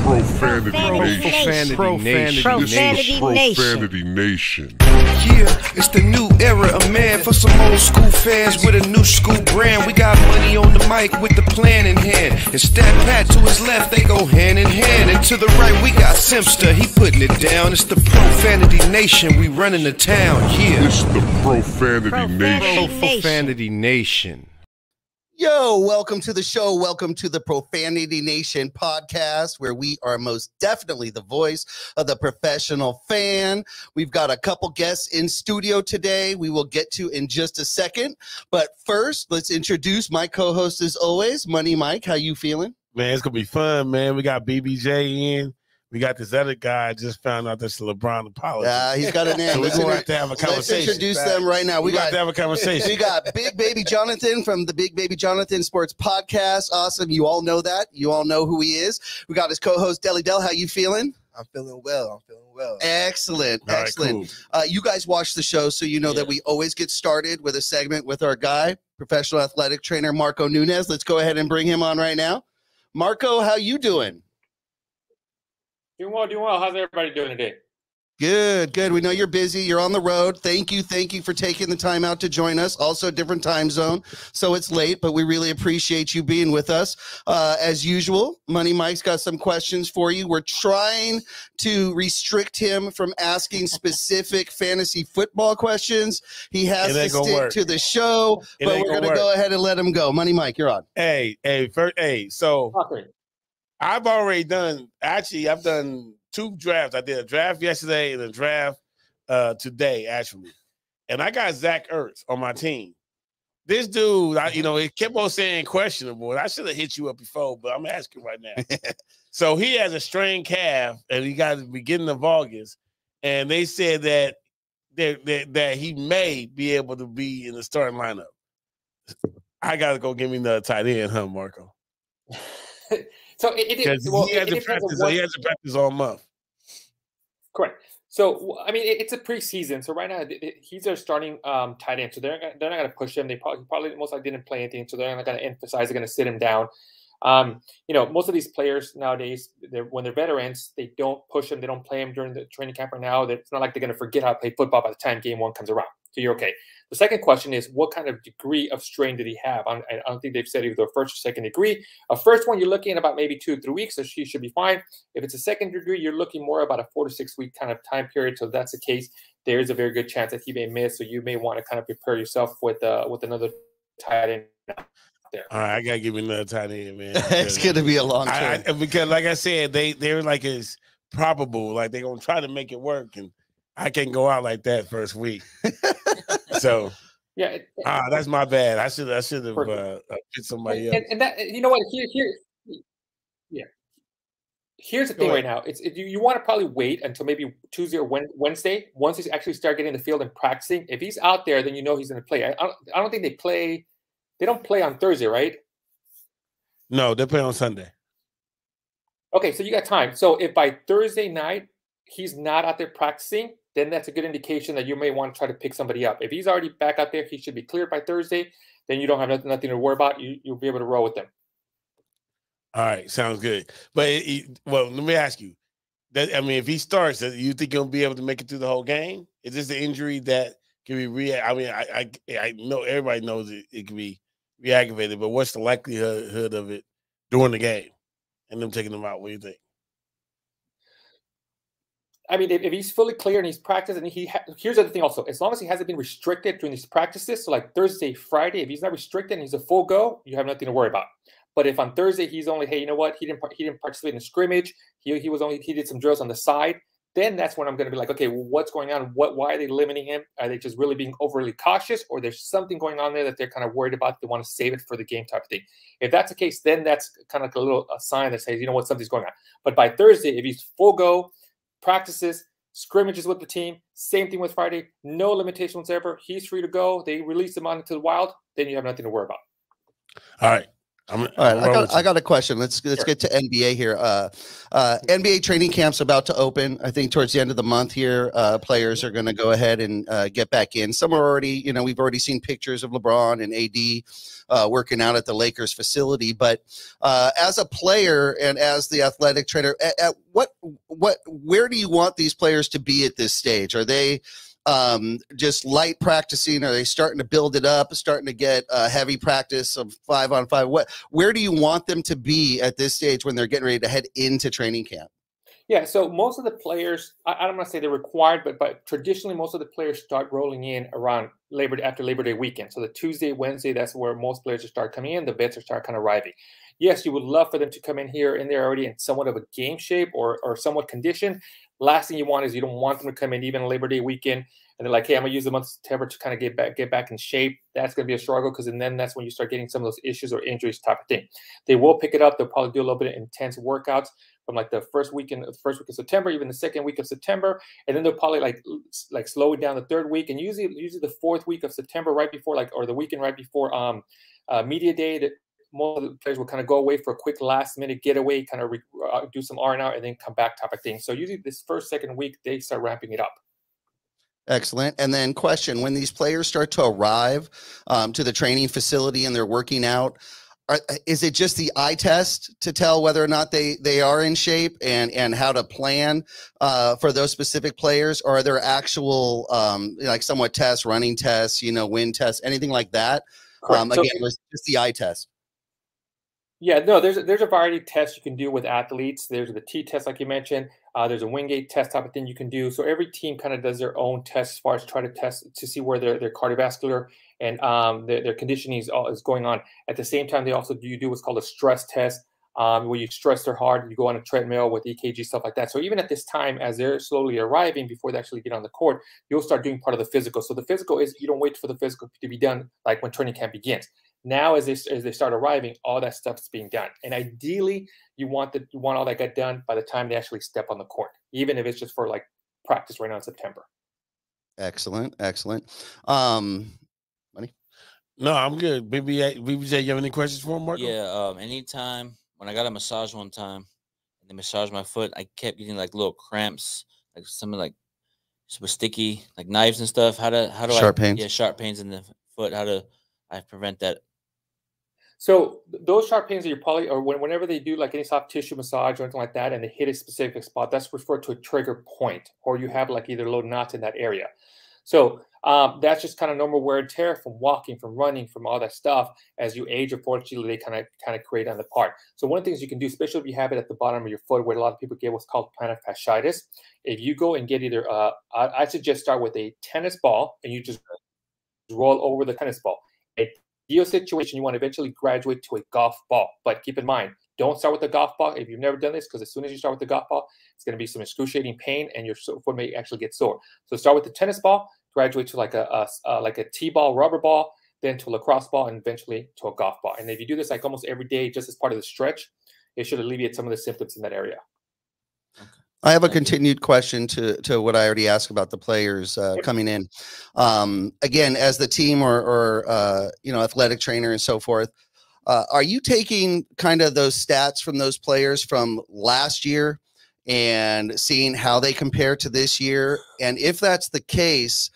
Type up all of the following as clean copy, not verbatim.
Profanity Nation. Yeah, it's the new era of man for some old school fans with a new school brand. We got money on the mic with the plan in hand. And Stat Pat to his left, they go hand in hand. And to the right, we got Simpster, he putting it down. It's the Profanity Nation, we running the town, yeah. It's the Profanity Nation. Profanity Nation. Yo, welcome to the show. Welcome to the Profanity Nation podcast, where we are most definitely the voice of the professional fan. We've got a couple guests in studio today we will get to in just a second. But first, let's introduce my co-host as always, Money Mike. How you feeling? Man, it's going to be fun, man. We got BBJ in. We got this other guy. I just found out that's LeBron apology. He's got a name. So we're going to have to have a conversation. Let's introduce them right now. We got to have a conversation. We got Big Baby Jonathan from the Big Baby Jonathan Sports Podcast. Awesome. You all know that. You all know who he is. We got his co-host, Deli Del. How you feeling? I'm feeling well. Excellent. All right, excellent. cool. You guys watch the show, so you know that we always get started with a segment with our guy, professional athletic trainer Marco Nunez. Let's go ahead and bring him on right now. Marco, how you doing? Doing well. How's everybody doing today? Good. We know you're busy. You're on the road. Thank you for taking the time out to join us. Also, different time zone, so it's late, but we really appreciate you being with us. As usual, Money Mike's got some questions for you. We're trying to restrict him from asking specific fantasy football questions. He has to stick to the show, but we're going to go ahead and let him go. Money Mike, you're on. So I've already done, I've done 2 drafts. I did a draft yesterday and a draft today, actually. And I got Zach Ertz on my team. This dude, it kept on saying questionable. And I should have hit you up before, but I'm asking right now. So he has a strained calf, and he got the beginning of August. And they said that he may be able to be in the starting lineup. I got to go give me another tight end, huh, Marco? So he has to practice all month. Correct. So I mean, it's a preseason. So right now he's our starting tight end. So they're not going to push him. They probably most likely didn't play anything. So they're not going to emphasize. They're going to sit him down. Most of these players nowadays, when they're veterans, they don't push them. They don't play them during the training camp right now. It's not like they're going to forget how to play football by the time game 1 comes around. So you're okay. The second question is, what kind of degree of strain did he have? I don't think they've said either a first or second degree. A first one, you're looking at about maybe 2 to 3 weeks, so she should be fine. If it's a second degree, you're looking more about a 4 to 6 week kind of time period. So if that's the case, there is a very good chance that he may miss. So you may want to kind of prepare yourself with another tight end there. All right, I gotta give you another tight end, man. It's gonna be a long term. Because, like I said, they're like it's probable, like they're gonna try to make it work, and I can't go out like that first week. So yeah, that's my bad. I should have picked somebody else. And that, you know what? Here's the thing right now. You want to probably wait until maybe Tuesday or Wednesday once he's actually start getting in the field and practicing. If he's out there, then you know he's going to play. I don't think they play. They don't play on Thursday, right? No, they play on Sunday. Okay, so you got time. So if by Thursday night he's not out there practicing, then that's a good indication that you may want to try to pick somebody up. If he's already back out there, he should be cleared by Thursday. Then you don't have nothing to worry about. You'll be able to roll with them. All right, sounds good. But let me ask you. If he starts, you think he'll be able to make it through the whole game? Is this an injury that can be I know everybody knows it can be reactivated, but what's the likelihood of it during the game and them taking him out? What do you think? I mean, if he's fully clear and he's practiced, and here's the other thing also, as long as he hasn't been restricted during these practices, so like Thursday, Friday, if he's not restricted and he's a full go, you have nothing to worry about. But if on Thursday he's only, hey, you know what, he didn't participate in a scrimmage, he did some drills on the side, then that's when I'm going to be like, okay, well, what's going on? Why are they limiting him? Are they just really being overly cautious, or there's something going on there that they're kind of worried about? They want to save it for the game type of thing. If that's the case, then that's kind of like a sign that says, you know what, something's going on. But by Thursday, if he's full go, practices, scrimmages with the team, same thing with Friday, no limitation whatsoever, he's free to go, they release him on into the wild, then you have nothing to worry about. All right. All right, I got a question. Let's get to NBA here. NBA training camp's about to open. I think towards the end of the month here, players are going to go ahead and get back in. Some are already, we've already seen pictures of LeBron and AD working out at the Lakers facility. But as a player and as the athletic trainer, where do you want these players to be at this stage? Are they just light practicing? Are they starting to build it up, starting to get heavy practice of 5-on-5? Where do you want them to be at this stage when they're getting ready to head into training camp? Yeah, so most of the players, I don't want to say they're required, but traditionally most of the players start rolling in around after Labor Day weekend. So the Tuesday, Wednesday, that's where most players start coming in. The vets start kind of arriving. Yes, you would love for them to come in here and they're already in somewhat of a game shape or somewhat conditioned. Last thing you want is you don't want them to come in even on Labor Day weekend and they're like, hey, I'm gonna use the month of September to kind of get back in shape. That's gonna be a struggle because then that's when you start getting some of those issues or injuries type of thing. They will pick it up. They'll probably do a little bit of intense workouts from like the first week of September, even the second week of September, and then they'll probably like slow it down the third week, and usually the fourth week of September, right before or the weekend right before media day, that most of the players will kind of go away for a quick last minute getaway, kind of do some R&R and then come back type of thing. So usually this first, second week, they start ramping it up. Excellent. And then question, when these players start to arrive to the training facility and they're working out, is it just the eye test to tell whether or not they are in shape and how to plan for those specific players? Or are there actual like somewhat tests, running tests, wind tests, anything like that? Again, it was just the eye test. Yeah, no, there's a variety of tests you can do with athletes. There's the T test, like you mentioned. There's a Wingate test type of thing you can do. So every team kind of does their own test as far as try to test to see where their cardiovascular and their conditioning is going on. At the same time, they also do what's called a stress test, where you stress their heart. You go on a treadmill with EKG, stuff like that. So even at this time, as they're slowly arriving before they actually get on the court, you'll start doing part of the physical. So the physical is you don't wait for the physical to be done like when training camp begins. Now, as they start arriving, all that stuff is being done, and ideally, you want all that get done by the time they actually step on the court, even if it's just for like practice right now in September. Excellent. Money? No, I'm good. BBJ, you have any questions for him, Marco? Yeah. Anytime when I got a massage one time, and they massaged my foot, I kept getting like little cramps, like something like with sticky, like knives and stuff. How do sharp pains? Yeah, sharp pains in the foot. How do I prevent that? So those sharp pains that you're probably, or whenever they do like any soft tissue massage or anything like that, and they hit a specific spot, that's referred to a trigger point, or you have like either little knots in that area. So that's just kind of normal wear and tear from walking, from running, from all that stuff. As you age, unfortunately, they kind of create on the part. So one of the things you can do, especially if you have it at the bottom of your foot, where a lot of people get what's called plantar fasciitis, if you go and get either, I suggest start with a tennis ball and you just roll over the tennis ball. Ideal situation, you want to eventually graduate to a golf ball. But keep in mind, don't start with the golf ball if you've never done this, because as soon as you start with the golf ball, it's going to be some excruciating pain and your foot may actually get sore. So start with the tennis ball, graduate to like a T-ball, rubber ball, then to a lacrosse ball, and eventually to a golf ball. And if you do this like almost every day, just as part of the stretch, it should alleviate some of the symptoms in that area. Okay. I have a continued question to what I already asked about the players coming in. Again, as the team or athletic trainer and so forth, are you taking kind of those stats from those players from last year and seeing how they compare to this year? And if that's the case,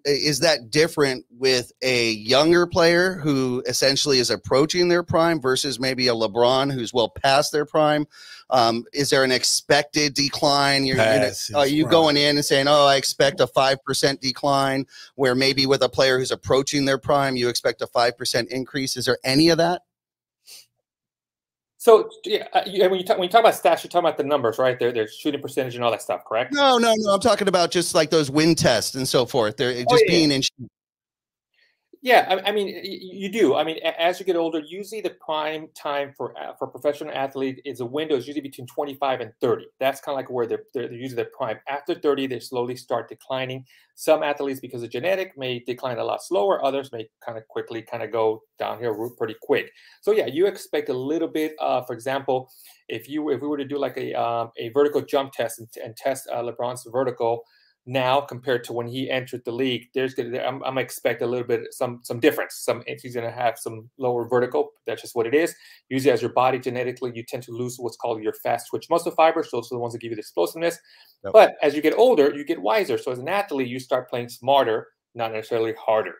is that different with a younger player who essentially is approaching their prime versus maybe a LeBron who's well past their prime? Is there an expected decline? Are you going in and saying, oh, I expect a 5% decline, where maybe with a player who's approaching their prime, you expect a 5% increase? Is there any of that? So yeah, when you talk about stats, you're talking about the numbers, right? Their shooting percentage and all that stuff, correct? No. I'm talking about just like those win tests and so forth. They're just being in. Yeah, I mean, you do. I mean, as you get older, usually the prime time for a professional athlete is a window is usually between 25 and 30. That's kind of like where they're usually their prime. After 30, they slowly start declining. Some athletes, because of genetic, may decline a lot slower. Others may kind of quickly go downhill pretty quick. So yeah, you expect a little bit. For example, if we were to do like a vertical jump test and test LeBron's vertical now compared to when he entered the league, I'm gonna expect a little bit some difference. He's gonna have some lower vertical. That's just what it is. Usually, as your body genetically, you tend to lose what's called your fast twitch muscle fibers. Those are the ones that give you the explosiveness. Yep. But as you get older, you get wiser. So as an athlete, you start playing smarter, not necessarily harder.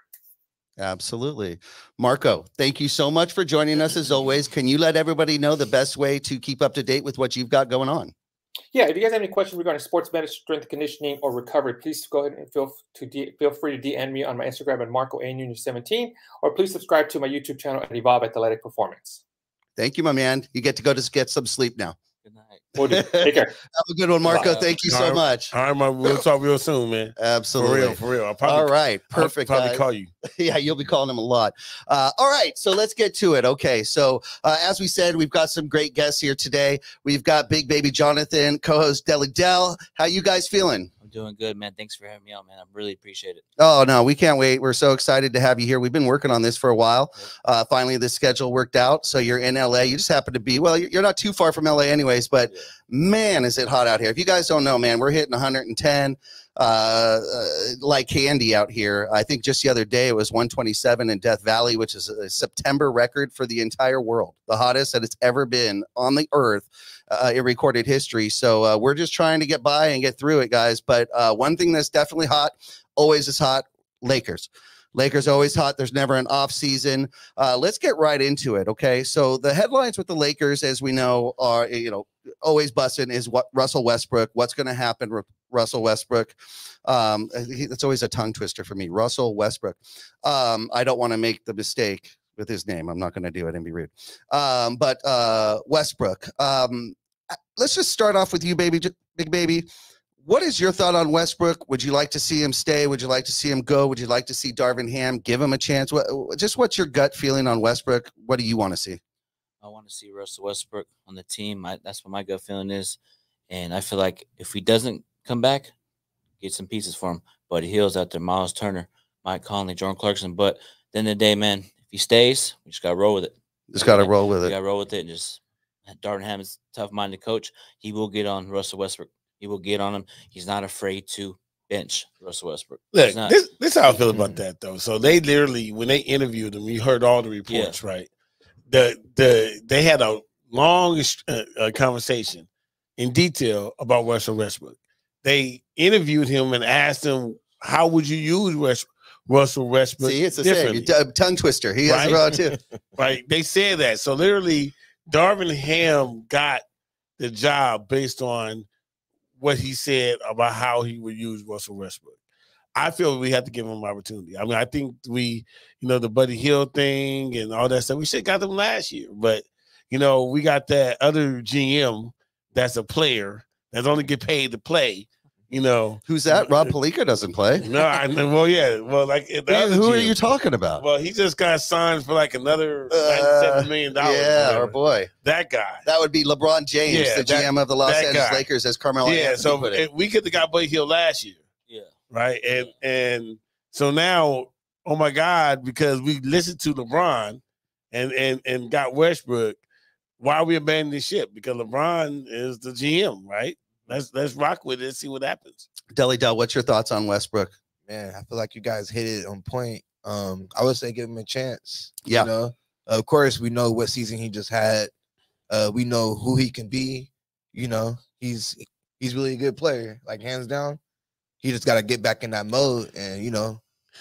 Absolutely. Marco, thank you so much for joining us as always. Can you let everybody know the best way to keep up to date with what you've got going on? Yeah, if you guys have any questions regarding sports medicine, strength conditioning, or recovery, please go ahead and feel free to DM me on my Instagram at MarcoANunion17, or please subscribe to my YouTube channel at Evolve Athletic Performance. Thank you, my man. You get to go to get some sleep now. Good night. Take care. Have a good one, Marco. Thank you so much. All right, we'll talk real soon, man. Absolutely. For real. All right. Perfect. I'll probably call you. Yeah, you'll be calling him a lot. All right. So let's get to it. Okay. So as we said, we've got some great guests here today. We've got Big Baby Jonathan, co-host Deli Del. How you guys feeling? Doing good, man. Thanks for having me on, man. I really appreciate it. Oh, no, we can't wait. We're so excited to have you here. We've been working on this for a while. Finally, the schedule worked out. So you're in LA. You just happen to be, well, you're not too far from LA anyways, but man, is it hot out here. If you guys don't know, man, we're hitting 110 like candy out here. I think just the other day it was 127 in Death Valley, which is a September record for the entire world, the hottest that it's ever been on the earth in recorded history. So we're just trying to get by and get through it, guys. But one thing that's definitely hot, always is hot, Lakers. Lakers always hot. There's never an off season. Let's get right into it. Okay. So the headlines with the Lakers, as we know, are, always busting is what Russell Westbrook, what's going to happen with Russell Westbrook. That's always a tongue twister for me. Russell Westbrook. I don't want to make the mistake with his name. I'm not going to do it and be rude. But Westbrook, let's just start off with you, Big Baby. What is your thought on Westbrook? Would you like to see him stay? Would you like to see him go? Would you like to see Darvin Ham give him a chance? What's your gut feeling on Westbrook? What do you want to see? I want to see Russell Westbrook on the team. That's what my gut feeling is. And I feel like if he doesn't come back, get some pieces for him. Buddy Hield's out there, Miles Turner, Mike Conley, Jordan Clarkson. But at the end of the day, man, if he stays, we just got to roll with it. Just got to roll with it. We got to roll with it. And just Darvin Ham is a tough-minded coach. He will get on Russell Westbrook. He will get on him. He's not afraid to bench Russell Westbrook. Look, this how I feel about that, though. So they literally, when they interviewed him, you heard all the reports, right? They had a long conversation in detail about Russell Westbrook. They interviewed him and asked him, how would you use Russell Westbrook? See, it's the same. Tongue twister. He has it wrong, too. Right. They said that. So literally, Darvin Ham got the job based on what he said about how he would use Russell Westbrook. I feel we have to give him an opportunity. I mean, I think we, the Buddy Hield thing and all that stuff, we should have got them last year. But, we got that other GM that's a player that's only get paid to play, Who's that? Rob Pelinka doesn't play. No, well, yeah. Well, like who are you talking about? Well, he just got signed for like another $97 million. Yeah, our boy. That guy. That would be LeBron James, the GM of the Los Angeles Lakers, as Carmelo. Yeah, so we could have got Buddy Hield last year. Yeah. Right. And so now, oh my God, because we listened to LeBron and got Westbrook, why are we abandoning the ship? Because LeBron is the GM, right? Let's rock with it, see what happens. Deli Del, what's your thoughts on Westbrook? Man, I feel like you guys hit it on point. I would say give him a chance. Yeah. Of course, we know what season he just had. We know who he can be. He's really a good player, like hands down. He just got to get back in that mode, and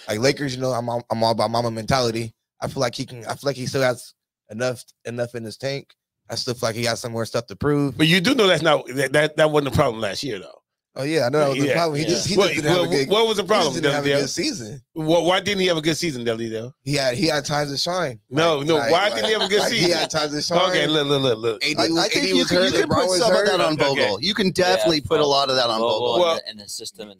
like Lakers. I'm all about mama mentality. I feel like he can. I feel like he still has enough in his tank. I still feel like he got some more stuff to prove. But you do know that's not that wasn't a problem last year, though. Oh yeah, I know that was the problem. He just didn't have a good. What was the problem? He just didn't have a good season. Why didn't he have a good season, Deli Del? He had times to shine. No. Why didn't he have a good season? He had times to shine. Okay, look. I think you can put some of that on Vogel. Okay. You can definitely put a lot of that on Vogel. And the system.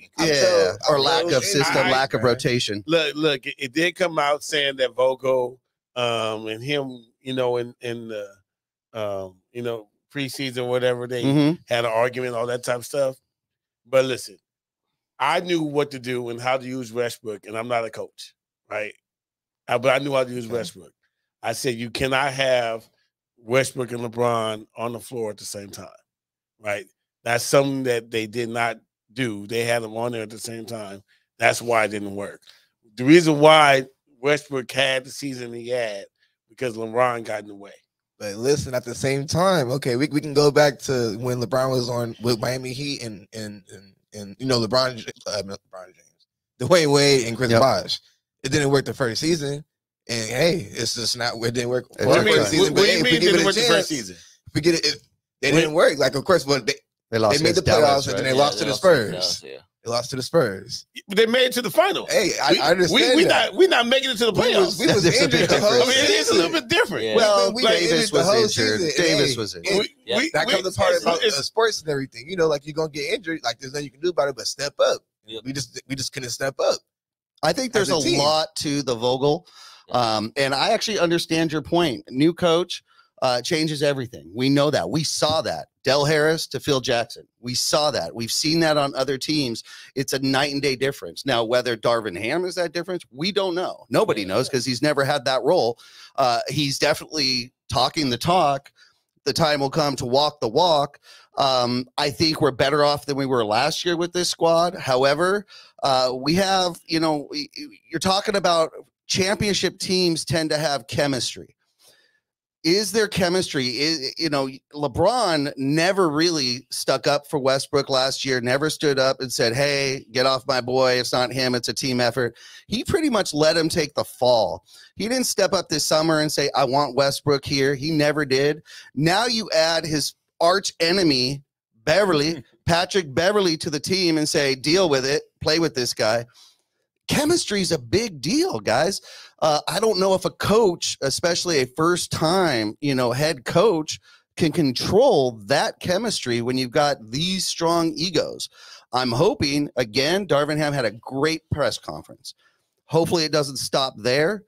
Or lack of system, lack of rotation. Look, it did come out saying that Vogel and him, in the preseason, whatever, they had an argument, all that type of stuff. But listen, I knew what to do and how to use Westbrook, and I'm not a coach, right? But I knew how to use Westbrook. I said, you cannot have Westbrook and LeBron on the floor at the same time, right? That's something that they did not do. They had them on there at the same time. That's why it didn't work. The reason why Westbrook had the season he had because LeBron got in the way. But listen, at the same time, okay, we can go back to when LeBron was on with Miami Heat and you know LeBron James, Dwayne Wade, and Chris Bosh. It didn't work the first season, and hey, it's just not. It didn't work the first season. But hey, if we give it a chance, if we get it, they didn't work. Like of course, but they made the playoffs and then they lost to the Spurs. They lost to the Spurs. But they made it to the final. Hey, I understand. We're not making it to the playoffs. We was injured the whole season. It is a little bit different. Yeah. Well, Davis was injured. Davis was injured. That comes the part about sports and everything. You know, like you're gonna get injured. Like there's nothing you can do about it but step up. Yep. We just couldn't step up. I think there's a lot to the Vogel. And I actually understand your point. New coach changes everything. We know that. We saw that. Del Harris to Phil Jackson. We saw that. We've seen that on other teams. It's a night and day difference. Now, whether Darvin Ham is that difference, we don't know. Nobody knows because he's never had that role. He's definitely talking the talk. The time will come to walk the walk. I think we're better off than we were last year with this squad. However, we have, you're talking about championship teams tend to have chemistry. Is there chemistry? LeBron never really stuck up for Westbrook last year, never stood up and said, hey, get off my boy. It's not him. It's a team effort. He pretty much let him take the fall. He didn't step up this summer and say, I want Westbrook here. He never did. Now you add his arch enemy, Patrick Beverly, to the team and say, deal with it. Play with this guy. Chemistry is a big deal, guys. I don't know if a coach, especially a first-time, head coach, can control that chemistry when you've got these strong egos. I'm hoping, again, Darvin Ham had a great press conference. Hopefully it doesn't stop there.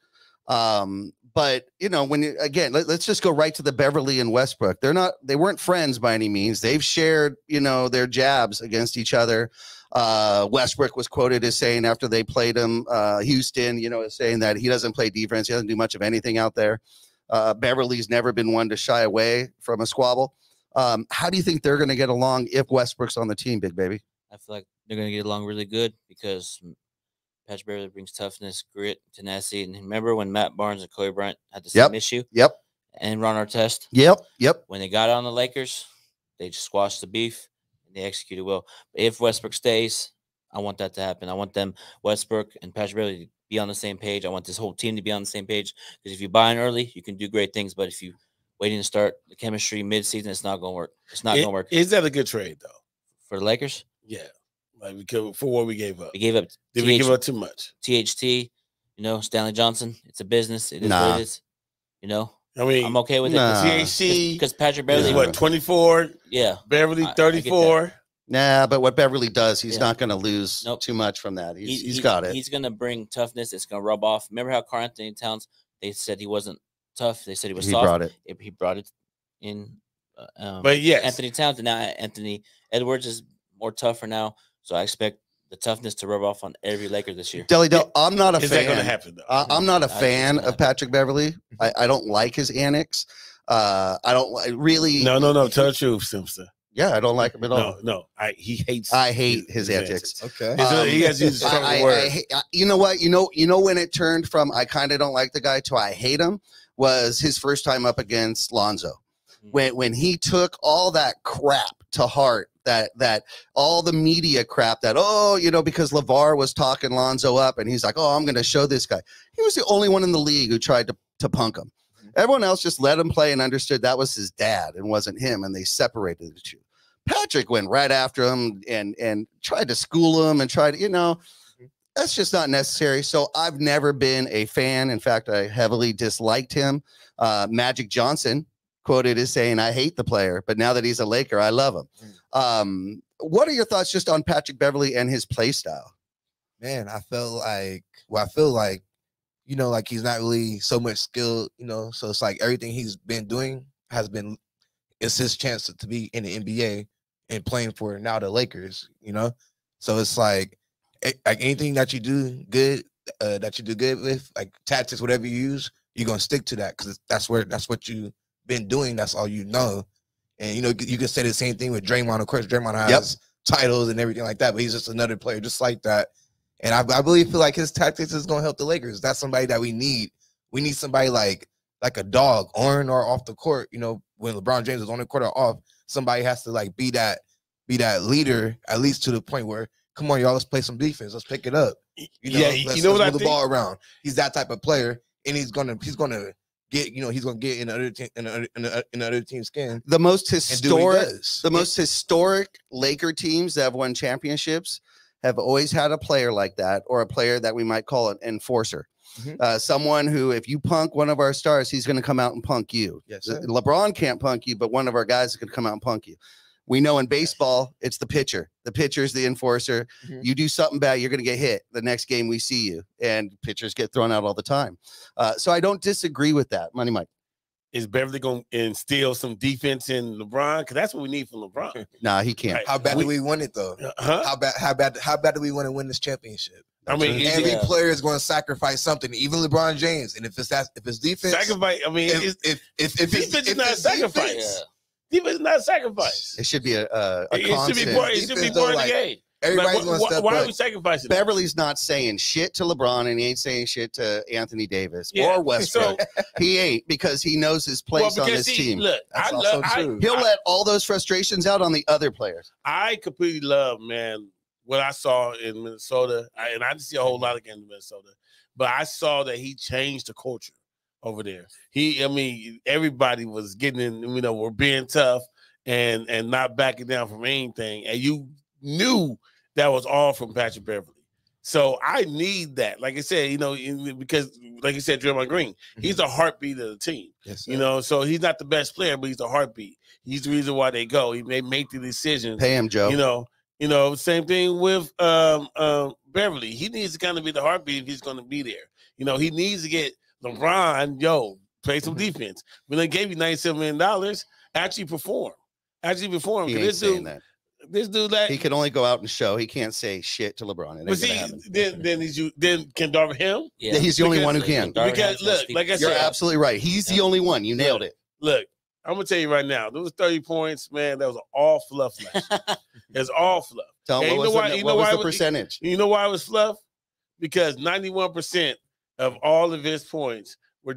But, let's just go right to the Beverly and Westbrook. They weren't friends by any means. They've shared, their jabs against each other. Westbrook was quoted as saying after they played him, Houston, saying that he doesn't play defense. He doesn't do much of anything out there. Beverly's never been one to shy away from a squabble. How do you think they're going to get along if Westbrook's on the team, big baby? I feel like they're going to get along really good because Patrick Beverly brings toughness, grit, tenacity. And remember when Matt Barnes and Kobe Bryant had the same issue? Yep. And Ron Artest? Yep. When they got on the Lakers, they just squashed the beef. They executed well. But if Westbrook stays, I want that to happen. I want them, Westbrook and Patrick Beverly, to be on the same page. I want this whole team to be on the same page. Because if you buy in early, you can do great things. But if you waiting to start the chemistry mid-season, it's not going to work. It's not going to work. Is that a good trade, though? For the Lakers? Yeah. For what we gave up. We gave up. Did we give up too much? THT, Stanley Johnson. It's a business. It is what it is. I mean, I'm okay with it. THC because Patrick Beverly is 24. Yeah, Beverly 34. Nah, but what Beverly does, he's not going to lose too much from that. He's got it. He's going to bring toughness. It's going to rub off. Remember how Karl Anthony Towns? They said he wasn't tough. They said he was soft. He brought it in. But yes, Anthony Towns, and now Anthony Edwards is more tougher now. So I expect the toughness to rub off on every Laker this year. Deli, I'm not a fan. Is that going to happen, though? I'm not a fan of Patrick Beverly. I don't like his antics. I don't really. No. Tell the truth, Simpson. Yeah, I don't like him at all. No. He hates. I hate his antics. Okay. He has used strong words. You know what? You know when it turned from I kind of don't like the guy to I hate him was his first time up against Lonzo, when he took all that crap to heart. That all the media crap that, because LeVar was talking Lonzo up and he's like, I'm going to show this guy. He was the only one in the league who tried to punk him. Everyone else just let him play and understood that was his dad and wasn't him. And they separated the two. Patrick went right after him and tried to school him and tried to, that's just not necessary. So I've never been a fan. In fact, I heavily disliked him. Magic Johnson quoted as saying, I hate the player, but now that he's a Laker, I love him. What are your thoughts just on Patrick Beverly and his play style? Man, I feel like, like he's not really so much skilled, so it's like everything he's been doing it's his chance to be in the NBA and playing for now the Lakers, so it's like anything that you do good, with, like tactics, whatever you use, you're going to stick to that because that's what you've been doing. That's all you know. And, you can say the same thing with Draymond. Of course, Draymond has titles and everything like that, but he's just another player just like that. And I really feel like his tactics is going to help the Lakers. That's somebody that we need. We need somebody like a dog on or off the court. You know, when LeBron James is on the court or off, somebody has to like be that leader, at least to the point where, come on, y'all, let's play some defense. Let's pick it up. You know, let's move the ball around. He's that type of player, and he's gonna get, you know, he's gonna get in the other team's skin. The most historic Laker teams that have won championships have always had a player like that, or a player that we might call an enforcer. Someone who, if you punk one of our stars, he's going to come out and punk you. Yes, sir. LeBron can't punk you, but one of our guys is going to come out and punk you. We know in baseball, it's the pitcher. The pitcher's the enforcer. You do something bad, you're going to get hit. The next game we see you, and pitchers get thrown out all the time. So I don't disagree with that. Money Mike. Is Beverly going to instill some defense in LeBron? Because that's what we need from LeBron. Nah, he can't. Right. How bad do we want it though? How bad do we want to win this championship? I mean, every player is going to sacrifice something, even LeBron James. And if it's defense, sacrifice. I mean, if defense is not a sacrifice. Defense is not a sacrifice. It should be a it constant. should be part of the game. Everybody's going to step up. Why are we sacrificing? Beverly's not saying shit to LeBron, and he ain't saying shit to Anthony Davis or Westbrook. He ain't, because he knows his place on his team. Look, he'll let all those frustrations out on the other players. I completely love, man, what I saw in Minnesota, and I didn't see a whole lot again in Minnesota, but I saw that he changed the culture over there. Everybody was getting in, you know, we're being tough and not backing down from anything, and you knew that was all from Patrick Beverly. So I need that. Like I said, you know, because like you said, Draymond Green, he's the heartbeat of the team. Yes, you know, so he's not the best player, but he's the heartbeat. He's the reason why they go. They make the decisions. Pay him, Joe. You know, same thing with Beverly. He needs to kind of be the heartbeat if he's going to be there. You know, he needs to get LeBron, play some defense. When they gave you $97 million, actually perform. He ain't saying that. This dude, like, he can only go out and show. He can't say shit to LeBron. But see, then can Darvin him? Yeah, he's the only one who can. Because look, like I said, you're absolutely right. He's the only one. You nailed it. Look, I'm gonna tell you right now. There was 30 points, man. That was all fluff last year. It's all fluff. Tell me what was the percentage? You know why it was fluff? Because 91% of all of his points were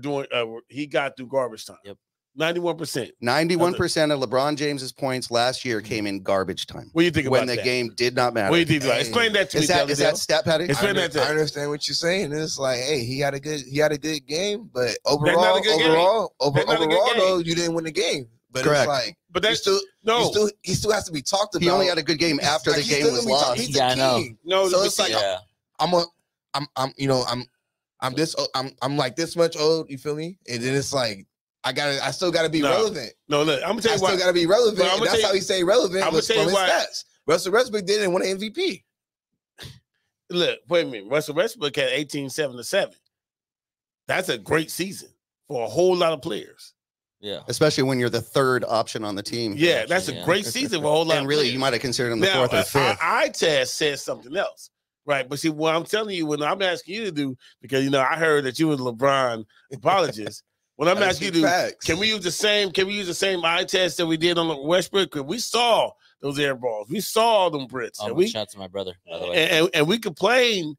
he got through garbage time. Yep. 91%. 91% of LeBron James's points last year came in garbage time. What do you think about that? When the game did not matter. What do you think about it? Explain that to me. Is that stat padding? Explain that to me. I understand what you're saying. It's like, hey, he had a good game, but overall, though, you didn't win the game. But correct. It's like, but that's he still has to be talked about. He only had a good game after the game was lost. He's the king. No, so it's like I'm like this much old. You feel me? And then it's like, I still gotta be relevant. No, look, I'm gonna tell you why. I still gotta be relevant. That's how he stay relevant. I'm gonna tell you why. Russell Westbrook didn't win an MVP. Look, wait a minute. Russell Westbrook had 18-7-7. That's a great season for a whole lot of players. Yeah, especially when you're the third option on the team. Yeah, that's a great season for a whole lot. And really, you might have considered him the fourth or fifth. I said something else. Right, but see, what I'm telling you, when I'm asking you to do, because I heard that you were LeBron apologist. When I'm asking you to, can we use the same eye test that we did on the Westbrook? Because we saw those air balls, we saw them Brits. Shout out to my brother, by the way. And we complained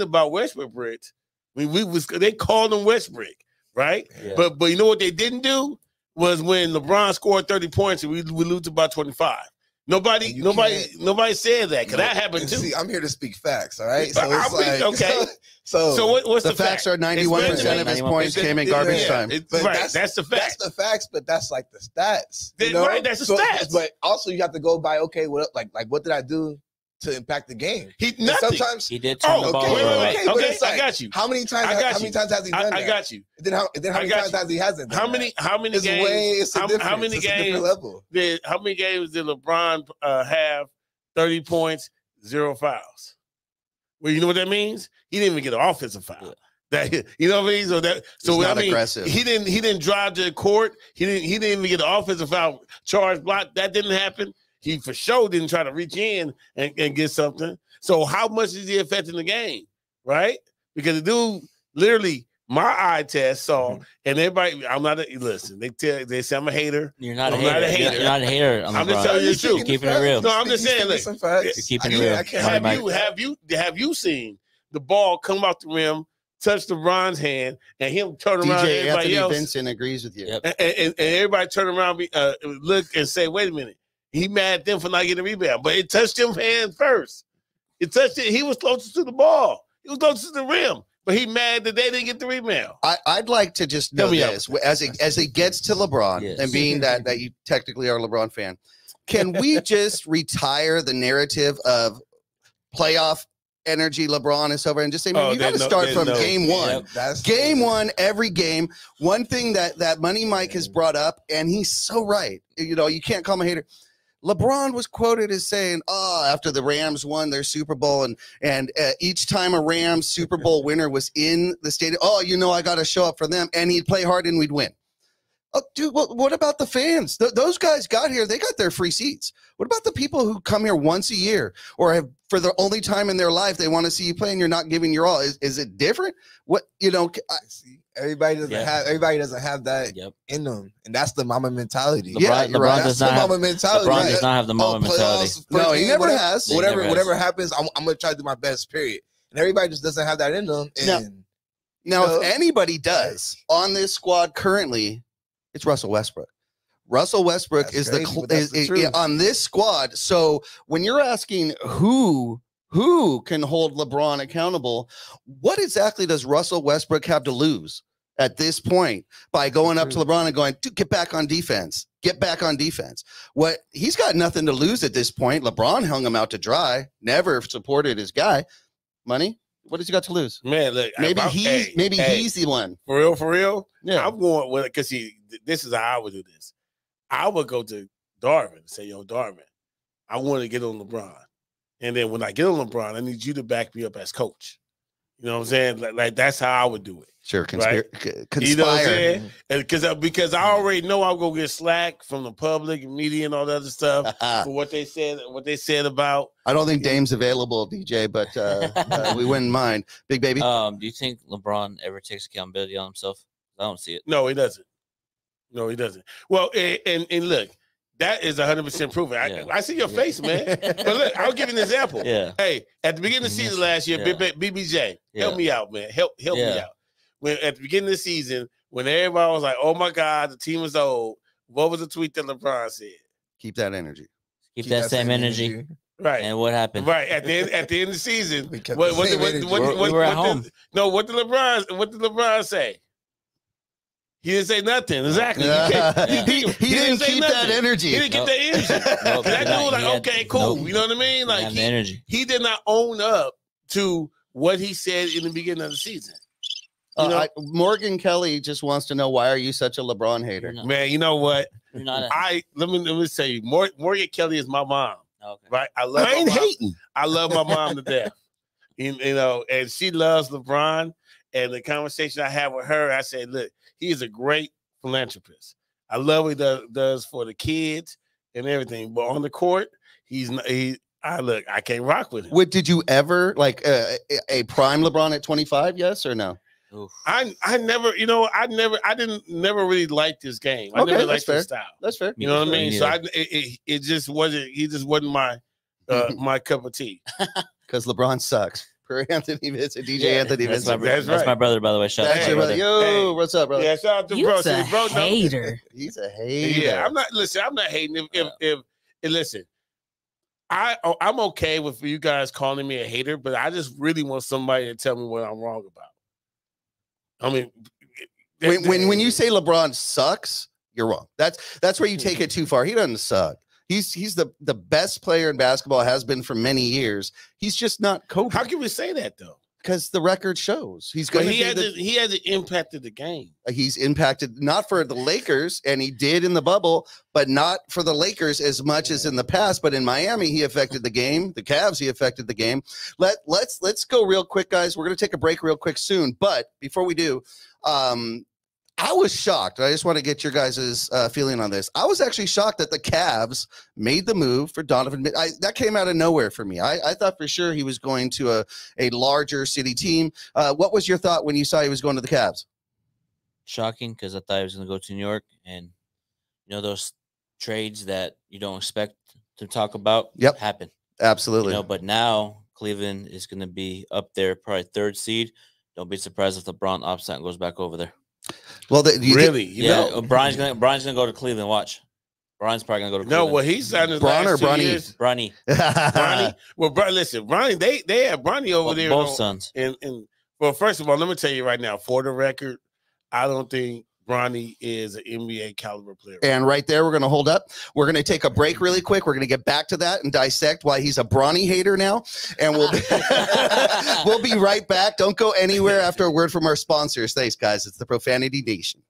about Westbrook Brits. They called them Westbrook, right? Yeah. But you know what they didn't do was when LeBron scored 30 points and we lose about 25. Nobody said that, because that happened too. See, I'm here to speak facts, all right? So it's like, okay. So what's the facts? Are 91% of his points came in garbage time. Right, that's the fact. That's the facts, but that's like the stats. Right, that's the stats. But also you have to go by, okay, what did I do to impact the game? Sometimes he did turn the ball over. Okay, I got you. How many times has he done that? I got you. Then how many times has he hasn't done that? How many games? How many games did LeBron have 30 points, 0 fouls? Well, you know what that means? He didn't even get an offensive foul. That, you know what I mean? So I mean, aggressive. He didn't drive to the court. He didn't even get an offensive foul charge block. That didn't happen. He for sure didn't try to reach in and get something. So how much is he affecting the game, right? Because the dude literally My eye test saw, and everybody, I'm not listen. They say I'm a hater. You're not a I'm hater. not a hater. You're not a hater. I'm just telling you the truth. You're keeping it real. No, I'm just saying. Like, You're keeping it real. Have you seen the ball come off the rim, touch LeBron's hand, and him turn around? DJ Everybody Anthony else, Vincent agrees with you. Yep. and everybody turn around, look and say, "Wait a minute." He mad at them for not getting a rebound, but it touched him hand first. It touched it. He was closest to the ball. He was closest to the rim. But he mad that they didn't get the rebound. I'd like to just know this as it gets to LeBron, yes. and being that you technically are a LeBron fan, can we just retire the narrative of playoff energy LeBron is over and just say, man, you got to start from game one. Yep, game one, every game. One thing that Money Mike has brought up, and he's so right. You know, you can't call him a hater. LeBron was quoted as saying, after the Rams won their Super Bowl and each time a Rams Super Bowl winner was in the stadium, I got to show up for them, and he'd play hard and we'd win. Oh, dude, what about the fans? Those guys got here. They got their free seats. What about the people who come here once a year or have for the only time in their life they want to see you play and you're not giving your all? Is it different? What, everybody doesn't have that in them, and that's the mama mentality. LeBron does not have the mama mentality. No, he never has. Whatever happens, I'm gonna try to do my best. Period. And everybody just doesn't have that in them. And, now, if anybody does on this squad currently, it's Russell Westbrook. Russell Westbrook is on this squad. So when you're asking who can hold LeBron accountable, what exactly does Russell Westbrook have to lose at this point by going up to LeBron and going, dude, get back on defense. Get back on defense. What he's got nothing to lose at this point. LeBron hung him out to dry, never supported his guy. Money? What has he got to lose? Man, look, maybe he's the one. For real. Yeah, I'm going with it because this is how I would do this. I would go to Darvin and say, yo, Darvin, I want to get on LeBron. And then when I get on LeBron, I need you to back me up as coach. You know what I'm saying? Like that's how I would do it. Sure, conspire. You know what I'm saying? And because I already know I'm gonna get slack from the public and media and all that other stuff for what they said about. I don't think Dame's available, DJ, but we wouldn't mind. Big baby. Do you think LeBron ever takes accountability on himself? I don't see it. No, he doesn't. Well, and look, that is 100% proven. I see your face, man. But look, I'll give you an example. Yeah. Hey, at the beginning of the season last year, BBJ, help me out, man. Help me out. When at the beginning of the season, when everybody was like, "Oh my God, the team is old," what was the tweet that LeBron said? Keep that energy. Keep that same energy. Right. And what happened? Right. At the end of the season, we were at home. What did LeBron say? He didn't say nothing. Exactly. He didn't keep that energy. He didn't get that energy. That dude was like, okay, cool. You know what I mean? Like he did not own up to what he said in the beginning of the season. Morgan Kelly just wants to know, why are you such a LeBron hater? Man, you know what? Let me tell you, Morgan Kelly is my mom. Okay. Right? I ain't hating. I love my mom to death. And she loves LeBron. And the conversation I had with her, I said, look, he is a great philanthropist. I love what he does for the kids and everything. But on the court, I can't rock with him. Did you ever like a prime LeBron at 25? Yes or no? Oof. I never never really liked this game. I never liked his style. That's fair. You know what I mean? So it just wasn't. He just wasn't my my cup of tea. Because LeBron sucks. Per Anthony Vincent, DJ Anthony Vincent. That's my brother, by the way. Shout out to my brother. Yo, what's up, brother? Yeah, shout out to bro. Hater. He's a hater. Yeah, I'm not hating. Listen, I'm okay with you guys calling me a hater, but I just really want somebody to tell me what I'm wrong about. I mean, when you say LeBron sucks, you're wrong. That's where you take it too far. He doesn't suck. He's the best player in basketball, has been for many years. He's just not Kobe. How can we say that though? Because the record shows he hasn't impacted the game. He's impacted not for the Lakers, and he did in the bubble, but not for the Lakers as much as in the past. But in Miami, he affected the game. The Cavs, he affected the game. Let's go real quick, guys. We're gonna take a break real quick soon, but before we do, I was shocked. I just want to get your guys' feeling on this. I was actually shocked that the Cavs made the move for Donovan. That came out of nowhere for me. I thought for sure he was going to a larger city team. What was your thought when you saw he was going to the Cavs? Shocking, because I thought he was going to go to New York, and those trades that you don't expect to talk about happen. Absolutely. But now Cleveland is going to be up there, probably 3rd seed. Don't be surprised if LeBron opts out and goes back over there. Well, really? Brian's gonna go to Cleveland. Watch. Brian's probably gonna go to Cleveland. No, well, he's signed his Bron or last 2 Bronny? years. Bronny. Bronny. Well, listen, Bronny, they have Bronny over there. Both sons. And well, first of all, let me tell you right now, for the record, I don't think Bronny is an NBA caliber player. And right there, we're going to hold up. We're going to take a break really quick. We're going to get back to that and dissect why he's a Bronny hater now. And we'll be right back. Don't go anywhere after a word from our sponsors. Thanks, guys. It's the Profanity Nation.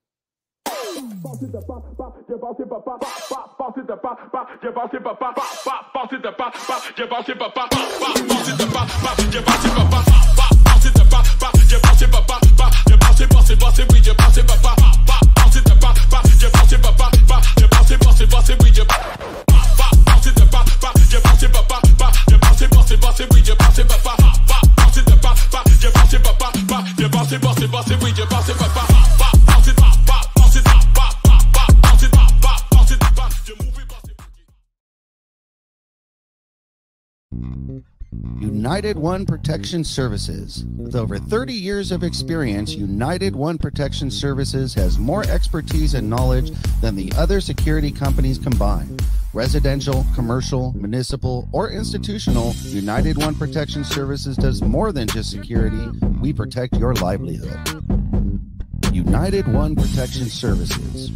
United One Protection Services. With over 30 years of experience, United One Protection Services has more expertise and knowledge than the other security companies combined. Residential, commercial, municipal, or institutional, United One Protection Services does more than just security. We protect your livelihood. United One Protection Services.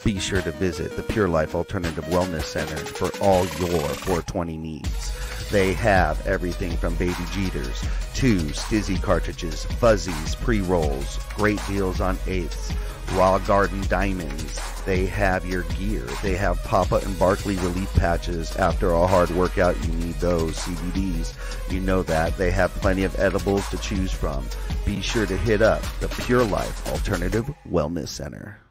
Be sure to visit the Pure Life Alternative Wellness Center for all your 420 needs. They have everything from baby Jeters to Stizzy cartridges, fuzzies, pre-rolls, great deals on eighths, raw garden diamonds. They have your gear. They have Papa and Barkley relief patches. After a hard workout, you need those. CBDs, you know that. They have plenty of edibles to choose from. Be sure to hit up the Pure Life Alternative Wellness Center.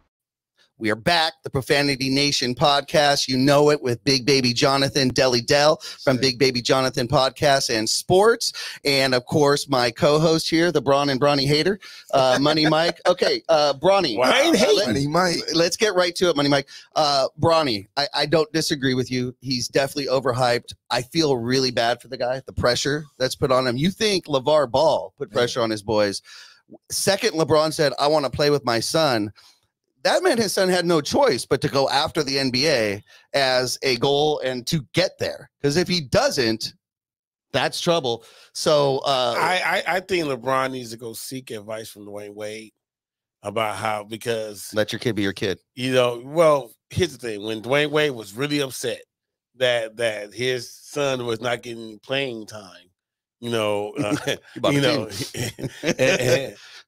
We are back, the Profanity Nation podcast. You know it, with Big Baby Jonathan, Deli Dell from Big Baby Jonathan Podcast and Sports. And, of course, my co-host here, the Braun and Bronny hater, Money Mike. Okay, Bronny. Money Mike. Let's get right to it, Money Mike. Bronny, I don't disagree with you. He's definitely overhyped. I feel really bad for the guy, the pressure that's put on him. You think LeVar Ball put pressure on his boys. Second, LeBron said, I want to play with my son. That meant his son had no choice but to go after the NBA as a goal and to get there. Because if he doesn't, that's trouble. So I think LeBron needs to go seek advice from Dwayne Wade about how, because let your kid be your kid. Well, here's the thing. When Dwayne Wade was really upset that his son was not getting playing time,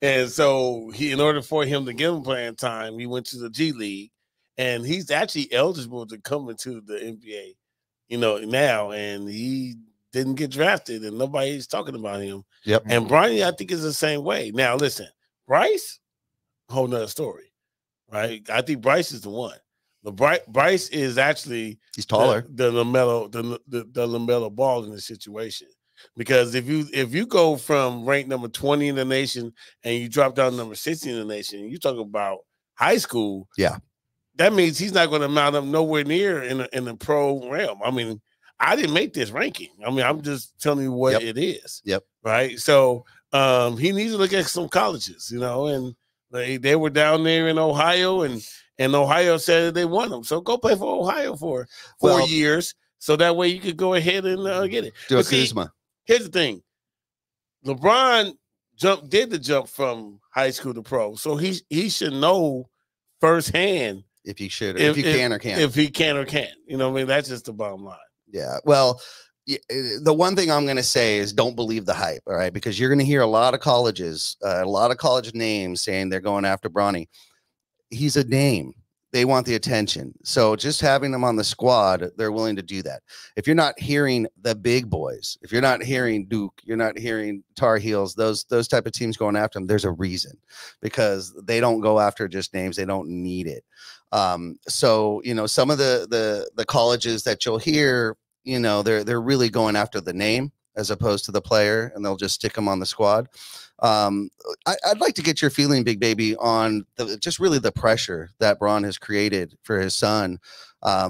and so in order for him to give him playing time, he went to the G League, and he's actually eligible to come into the NBA, now, and he didn't get drafted, and nobody's talking about him. Yep. And Bronny, I think, is the same way. Now, listen, Bryce, whole nother story, right? I think Bryce is the one. Bryce is actually he's taller. The LaMelo Ball in the situation. Because if you go from ranked number 20 in the nation and you drop down number 60 in the nation, you talk about high school. Yeah, that means he's not going to mount up nowhere near in the pro realm. I mean, I didn't make this ranking. I mean, I'm just telling you what it is. Yep. Right. So he needs to look at some colleges, and they were down there in Ohio, and Ohio said they want him. So go play for Ohio for 4 years, so that way you could go ahead and get it. Do a Kuzma. Here's the thing. LeBron did the jump from high school to pro. So he should know firsthand if he should, or if he can or can't. If he can or can't. You know what I mean? That's just the bottom line. Yeah. Well, the one thing I'm going to say is don't believe the hype, all right? Because you're going to hear a lot of colleges, a lot of college names saying they're going after Bronny. He's a name. They want the attention. So just having them on the squad, they're willing to do that. If you're not hearing the big boys, if you're not hearing Duke, you're not hearing Tar Heels, those type of teams going after them, there's a reason, because they don't go after just names. They don't need it. So, you know, some of the colleges that you'll hear, you know, they're really going after the name as opposed to the player, and they'll just stick them on the squad. I'd like to get your feeling, Big Baby, on just really the pressure that Braun has created for his son.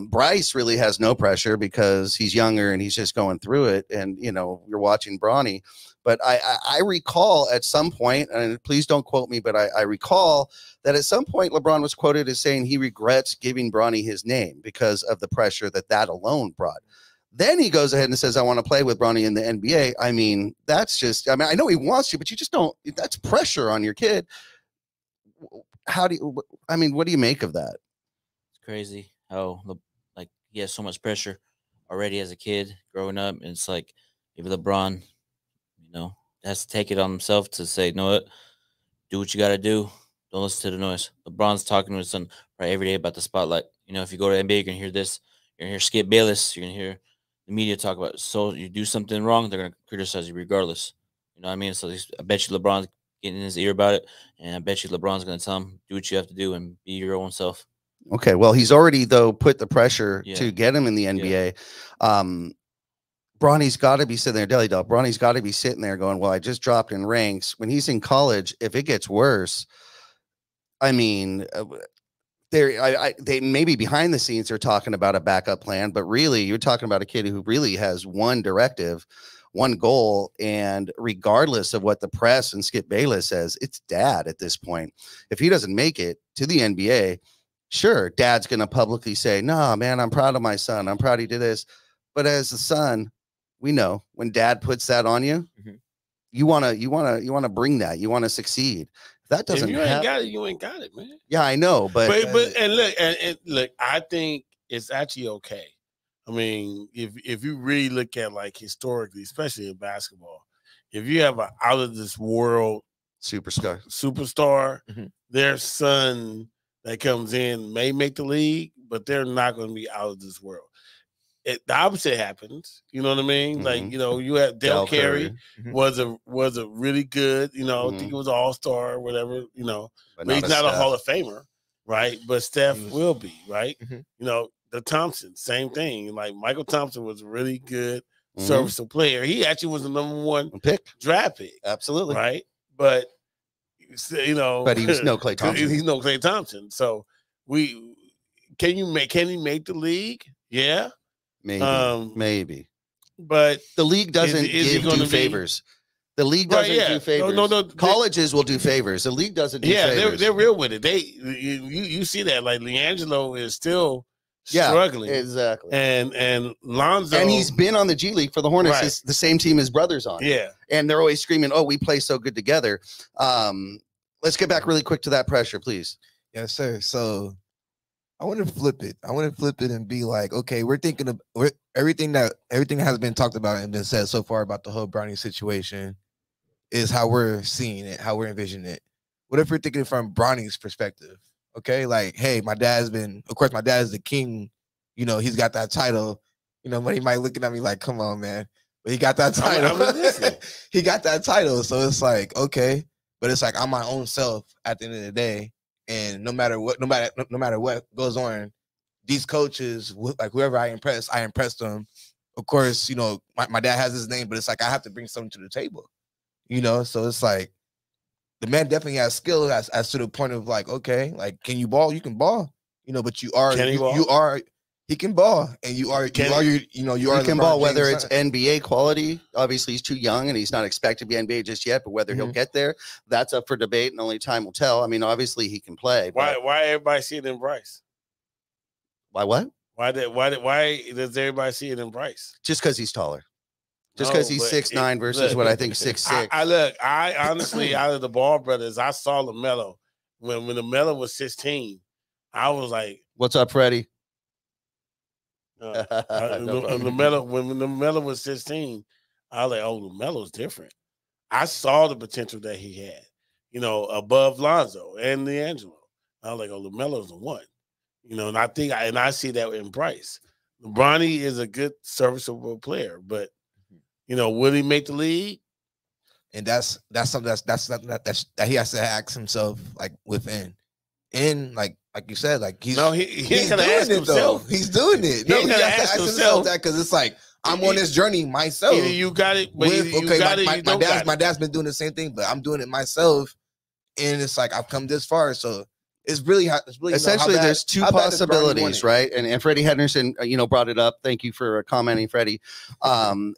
Bryce really has no pressure because he's younger and he's just going through it. And, you know, you're watching Bronny. But I recall at some point, and please don't quote me, but I recall that at some point LeBron was quoted as saying he regrets giving Bronny his name because of the pressure that alone brought. Then he goes ahead and says, I want to play with Bronny in the NBA. I mean, that's just, I mean, I know he wants to, but you just don't, that's pressure on your kid. How do you, I mean, what do you make of that? It's crazy how, like, he has so much pressure already as a kid growing up. And it's like, if LeBron, you know, has to take it on himself to say, you know what, do what you got to do. Don't listen to the noise. LeBron's talking to his son right every day about the spotlight. You know, if you go to the NBA, you're going to hear this. You're going to hear Skip Bayless. You're going to hear the media talk about it. So you do something wrong, they're going to criticize you regardless. You know what I mean? So I bet you LeBron's getting in his ear about it. And I bet you LeBron's going to tell him, do what you have to do and be your own self. Okay. Well, he's already, though, put the pressure to get him in the NBA. Yeah. Bronny's got to be sitting there, Deli Dog. Bronny's got to be sitting there going, well, I just dropped in ranks. When he's in college, if it gets worse, I mean, they maybe behind the scenes are talking about a backup plan, but really you're talking about a kid who really has one directive, one goal, and regardless of what the press and Skip Bayless says, it's dad at this point. If he doesn't make it to the NBA, sure, dad's going to publicly say, no, man, I'm proud of my son. I'm proud he did this. But as a son, we know when dad puts that on you, you want to bring that. You want to succeed. That doesn't. If you ain't got it, you ain't got it, man. Yeah, I know, but look, I think it's actually okay. I mean, if you really look at, like, historically, especially in basketball, if you have an out of this world superstar, their son that comes in may make the league, but they're not going to be out of this world. The opposite happens, you know what I mean? Like, you know, you had Del Carey was a really good, you know, I think it was all-star or whatever, you know, but he's not a Hall of Famer, right? But Steph will be, right? You know, the Thompson, same thing. Like, Michael Thompson was a really good serviceable player. He actually was the #1 draft pick. Absolutely. Right? But, you know. But he was no Klay Thompson. He's no Klay Thompson. So, can he make the league? Yeah. Maybe, but the league doesn't do favors. The league doesn't do favors. No, colleges will do favors. The league doesn't do favors. They're real with it. You see that, like, LiAngelo is still struggling, exactly, and Lonzo, and he's been on the G League for the Hornets, right. The same team his brother's on, and they're always screaming, "Oh, we play so good together." Let's get back really quick to that pressure, please. Yes, sir. So I want to flip it. I want to flip it and be like, okay, we're thinking of everything that has been talked about and been said so far about the whole Bronny situation is how we're seeing it, how we're envisioning it. What if we're thinking from Bronny's perspective? Okay, like, hey, my dad is the king. You know, he's got that title. You know, but he might looking at me like, come on, man. But he got that title. He got that title. So it's like, okay, but it's like I'm my own self at the end of the day. And no matter what goes on, these coaches, like whoever I impress them. Of course, you know, my dad has his name, but it's like I have to bring something to the table, you know. So it's like the man definitely has skill as to the point of like, okay, like, can you ball? You can ball, you know, but he can ball, and you can ball. Whether it's NBA quality, obviously he's too young and he's not expected to be NBA just yet. But whether he'll get there, that's up for debate, and only time will tell. I mean, obviously he can play. Why everybody see it in Bryce? Why what? Why does everybody see it in Bryce? Just because he's taller. Just because he's 6'9" versus what I think 6'6". I honestly, out of the Ball brothers, I saw LaMelo when LaMelo was 16. I was like, "What's up, Freddie?" LaMelo, when LaMelo was 16, I was like, oh, LaMelo's different. I saw the potential that he had, you know, above Lonzo and LiAngelo. I was like, oh, LaMelo's the one. You know, and I see that in Bryce. Bronny is a good, serviceable player, but you know, will he make the league? And that's something that he has to ask himself, like within. And like you said, like he's he's gonna doing ask it himself. though. He's doing it. He No, ain't he gonna has to ask ask himself himself that because it's like I'm on this journey myself. Either you got it, but my dad's been doing the same thing, but I'm doing it myself, and it's like I've come this far. So it's really essentially there's two possibilities, right? And Freddie Henderson, brought it up. Thank you for commenting, Freddie.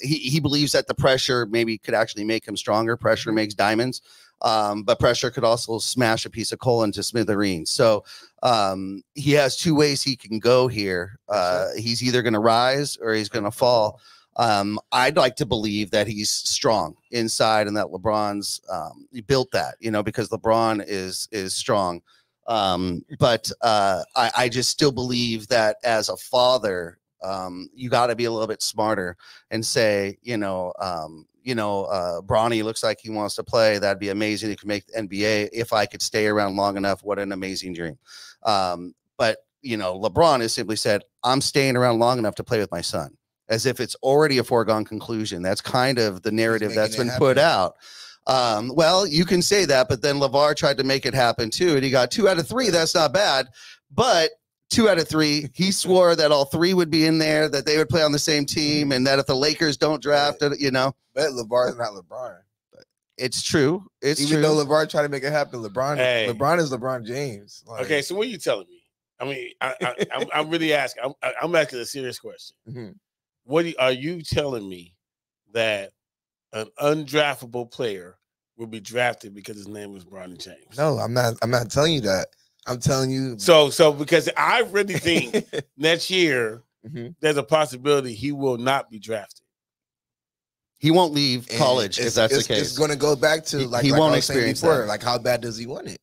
He believes that the pressure maybe could actually make him stronger. Pressure makes diamonds. But pressure could also smash a piece of coal into smithereens. So he has two ways he can go here. He's either going to rise or he's going to fall. I'd like to believe that he's strong inside and that LeBron's built that, because LeBron is strong. But I just still believe that as a father, you got to be a little bit smarter and say, Bronny looks like he wants to play. That'd be amazing. He could make the NBA if I could stay around long enough. What an amazing dream. But LeBron has simply said, I'm staying around long enough to play with my son, as if it's already a foregone conclusion. That's kind of the narrative that's been put out. Well, you can say that, but then LeVar tried to make it happen too, and he got 2 out of 3. That's not bad, but 2 out of 3, he swore that all 3 would be in there, that they would play on the same team, and that if the Lakers don't draft it, But LeVar is not LeBron. It's true. Even though LeBron tried to make it happen, LeBron is LeBron James. Like, okay, so what are you telling me? I mean, I'm really asking. I'm asking a serious question. Mm-hmm. Are you telling me that an undraftable player will be drafted because his name is Bronny James? No, I'm not. I'm not telling you that. I'm telling you. So because I really think next year there's a possibility he will not be drafted. He won't leave college if that's the case. It's going to go back to he won't experience before. Like, how bad does he want it?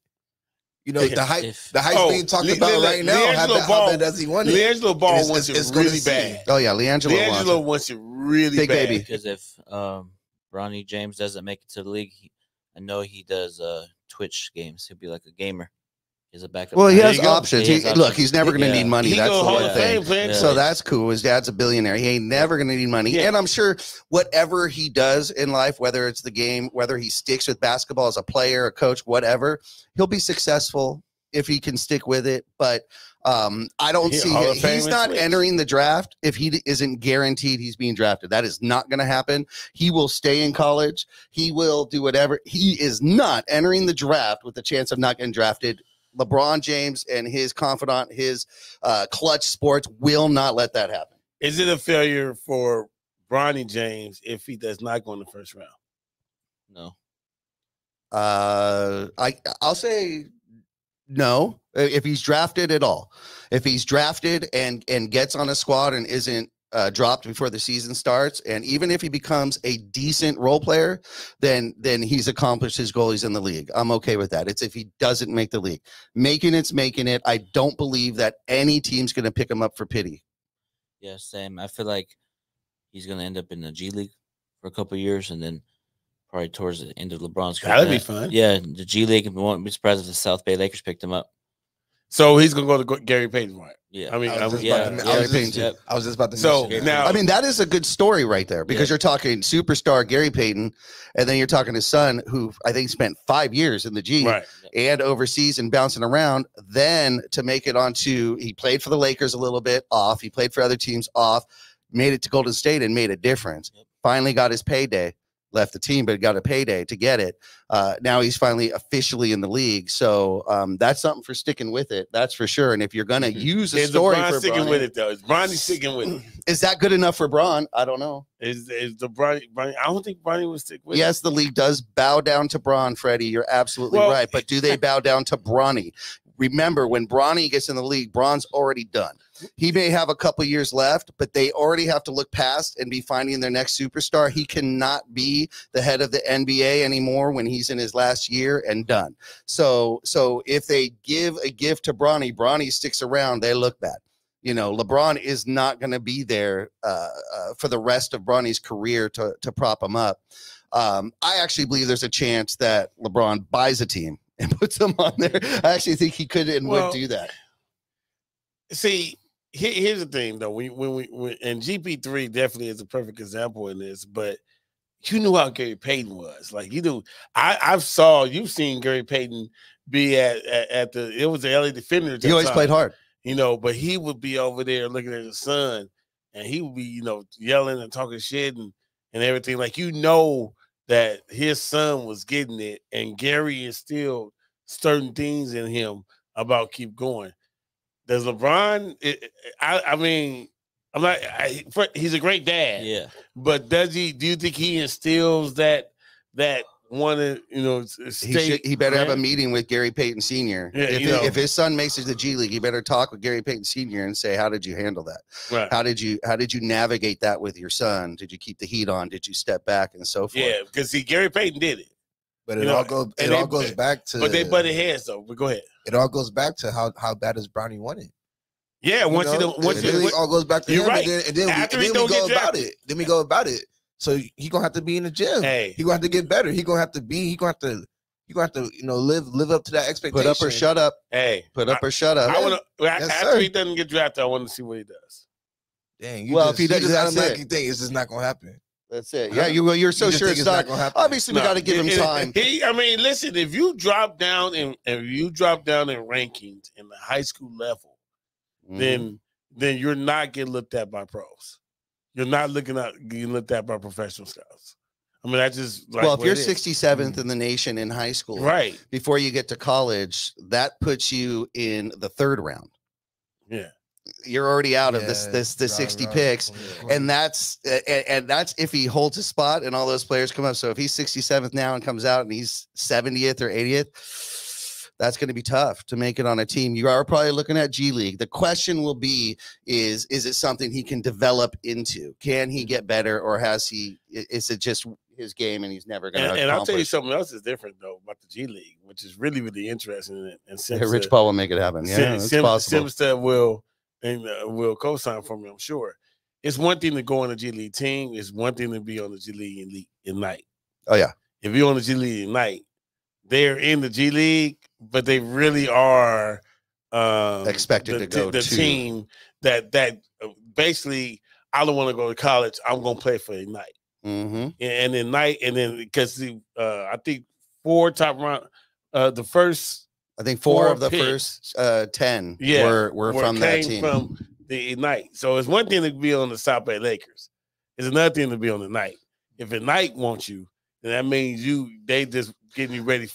The hype being talked about right now. How bad does he want it? LiAngelo Ball wants it really bad. Oh yeah, LiAngelo wants it really bad. Baby. Because if Bronny James doesn't make it to the league, I know he does Twitch games. He'll be like a gamer. He's a backup. Well, he has options. Look, he's never going to need money. That's the one thing. Yeah. So that's cool. His dad's a billionaire. He ain't never going to need money. Yeah. And I'm sure whatever he does in life, whether it's the game, whether he sticks with basketball as a player, a coach, whatever, he'll be successful if he can stick with it. But I don't see he's not entering the draft if he isn't guaranteed he's being drafted. That is not going to happen. He will stay in college. He will do whatever. He is not entering the draft with the chance of not getting drafted. LeBron James and his confidant, his Clutch Sports will not let that happen. Is it a failure for Bronny James if he does not go in the first round? No. I'll say no. If he's drafted at all, if he's drafted and gets on a squad and isn't dropped before the season starts, and even if he becomes a decent role player, then he's accomplished his goal. He's in the league. I'm okay with that. It's if he doesn't make the league. Making it. I don't believe that any team's going to pick him up for pity. Yeah, same. I feel like he's going to end up in the G League for a couple of years, and then probably towards the end of LeBron's career. That'd be fun. Yeah, the G League. Won't be surprised if the South Bay Lakers picked him up. So he's gonna go to Gary Payton, right? Yeah, I mean, I was just about to. So now, I mean, that is a good story right there because you're talking superstar Gary Payton, and then you're talking his son, who I think spent 5 years in the G and overseas and bouncing around. Then to make it onto, he played for the Lakers a little bit off. He played for other teams off, made it to Golden State and made a difference. Finally got his payday. Left the team, but got a payday to get it. Now he's finally officially in the league. So that's something for sticking with it. That's for sure. And if you're going to use a story for sticking Bronny, with it, though. Is Bronny sticking with it? Is that good enough for Bron? I don't know. Is the Bronny? I don't think Bronny would stick with it. Yes, the league does bow down to Bron, Freddie. You're absolutely right. But do they bow down to Bronny? Remember, when Bronny gets in the league, Bron's already done. He may have a couple years left, but they already have to look past and be finding their next superstar. He cannot be the head of the NBA anymore when he's in his last year and done. So if they give a gift to Bronny, Bronny sticks around, they look bad. LeBron is not going to be there for the rest of Bronny's career to prop him up. I actually believe there's a chance that LeBron buys a team and puts them on there. I actually think he could and would do that. See, here's the thing though. When and GP3 definitely is a perfect example in this, but you knew how Gary Payton was. Like you knew, you've seen Gary Payton be at the. It was the LA Defenders. He always played hard, but he would be over there looking at his son, and he would be, yelling and talking shit and everything. Like that his son was getting it, and Gary instilled certain things in him about keep going. Does LeBron? I mean, I'm not. He's a great dad. Yeah. But does he? Do you think he instills that one? He better have a meeting with Gary Payton Sr. Yeah, if his son makes it to the G League, he better talk with Gary Payton Sr. and say, "How did you handle that? Right. How did you navigate that with your son? Did you keep the heat on? Did you step back and so forth?" Yeah, because Gary Payton did it. But it all goes back to. But they butted heads though. But go ahead. It all goes back to how bad does Brownie want it. Yeah, it all goes back to him. Right. And then we go about it. Then we go about it. So he gonna have to be in the gym. Hey. He gonna have to get better. He gonna have to live up to that expectation. Put up or shut up. Hey, put up or shut up. After he doesn't get drafted, I want to see what he does. Dang. If he does, that's it. You think it's just not gonna happen. That's it. Yeah, you're so sure it's not gonna happen. Obviously, we got to give him time. Listen, if you drop down in rankings in the high school level, then you're not getting looked at by pros. You're not getting looked at by professional scouts. I mean, that's just if you're 67th in the nation in high school, right before you get to college, that puts you in the third round. Yeah. You're already out of the 60 picks, and that's if he holds his spot and all those players come up. So if he's 67th now and comes out and he's 70th or 80th, that's going to be tough to make it on a team. You are probably looking at G League. The question will be: is it something he can develop into? Can he get better, or is it just his game and he's never going to? And I'll tell you something else is different though about the G League, which is really really interesting. And Rich Paul will make it happen. Yeah, it's possible. Simstead will co-sign for me, I'm sure. It's one thing to go on the G League team. It's one thing to be on the G League Ignite. Oh, yeah. If you're on the G League Ignite, they're in the G League, but they really are expected to go the team that basically, I don't want to go to college. I'm going to play for Ignite. Mm-hmm. And Ignite, and then because I think 4 top round, the first. I think 4 of the first 10 were from that team. From the Ignite. So it's one thing to be on the South Bay Lakers. It's another thing to be on the Ignite. If Ignite wants you, then that means they just getting you ready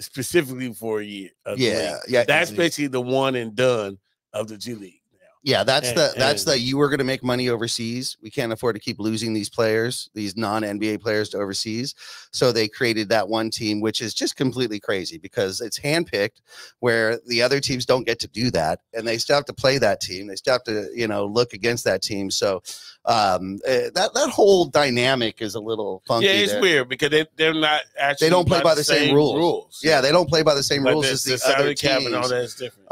specifically for a year. Yeah. That's basically the one and done of the G League. Yeah, that's you were going to make money overseas. We can't afford to keep losing these players, these non-NBA players to overseas. So they created that one team, which is just completely crazy because it's handpicked where the other teams don't get to do that. And they still have to play that team. They still have to, look against that team. So that whole dynamic is a little funky. Yeah, it's weird because they're not actually. They don't play by the same rules. Yeah, they don't play by the same rules as the other teams. And all that is different.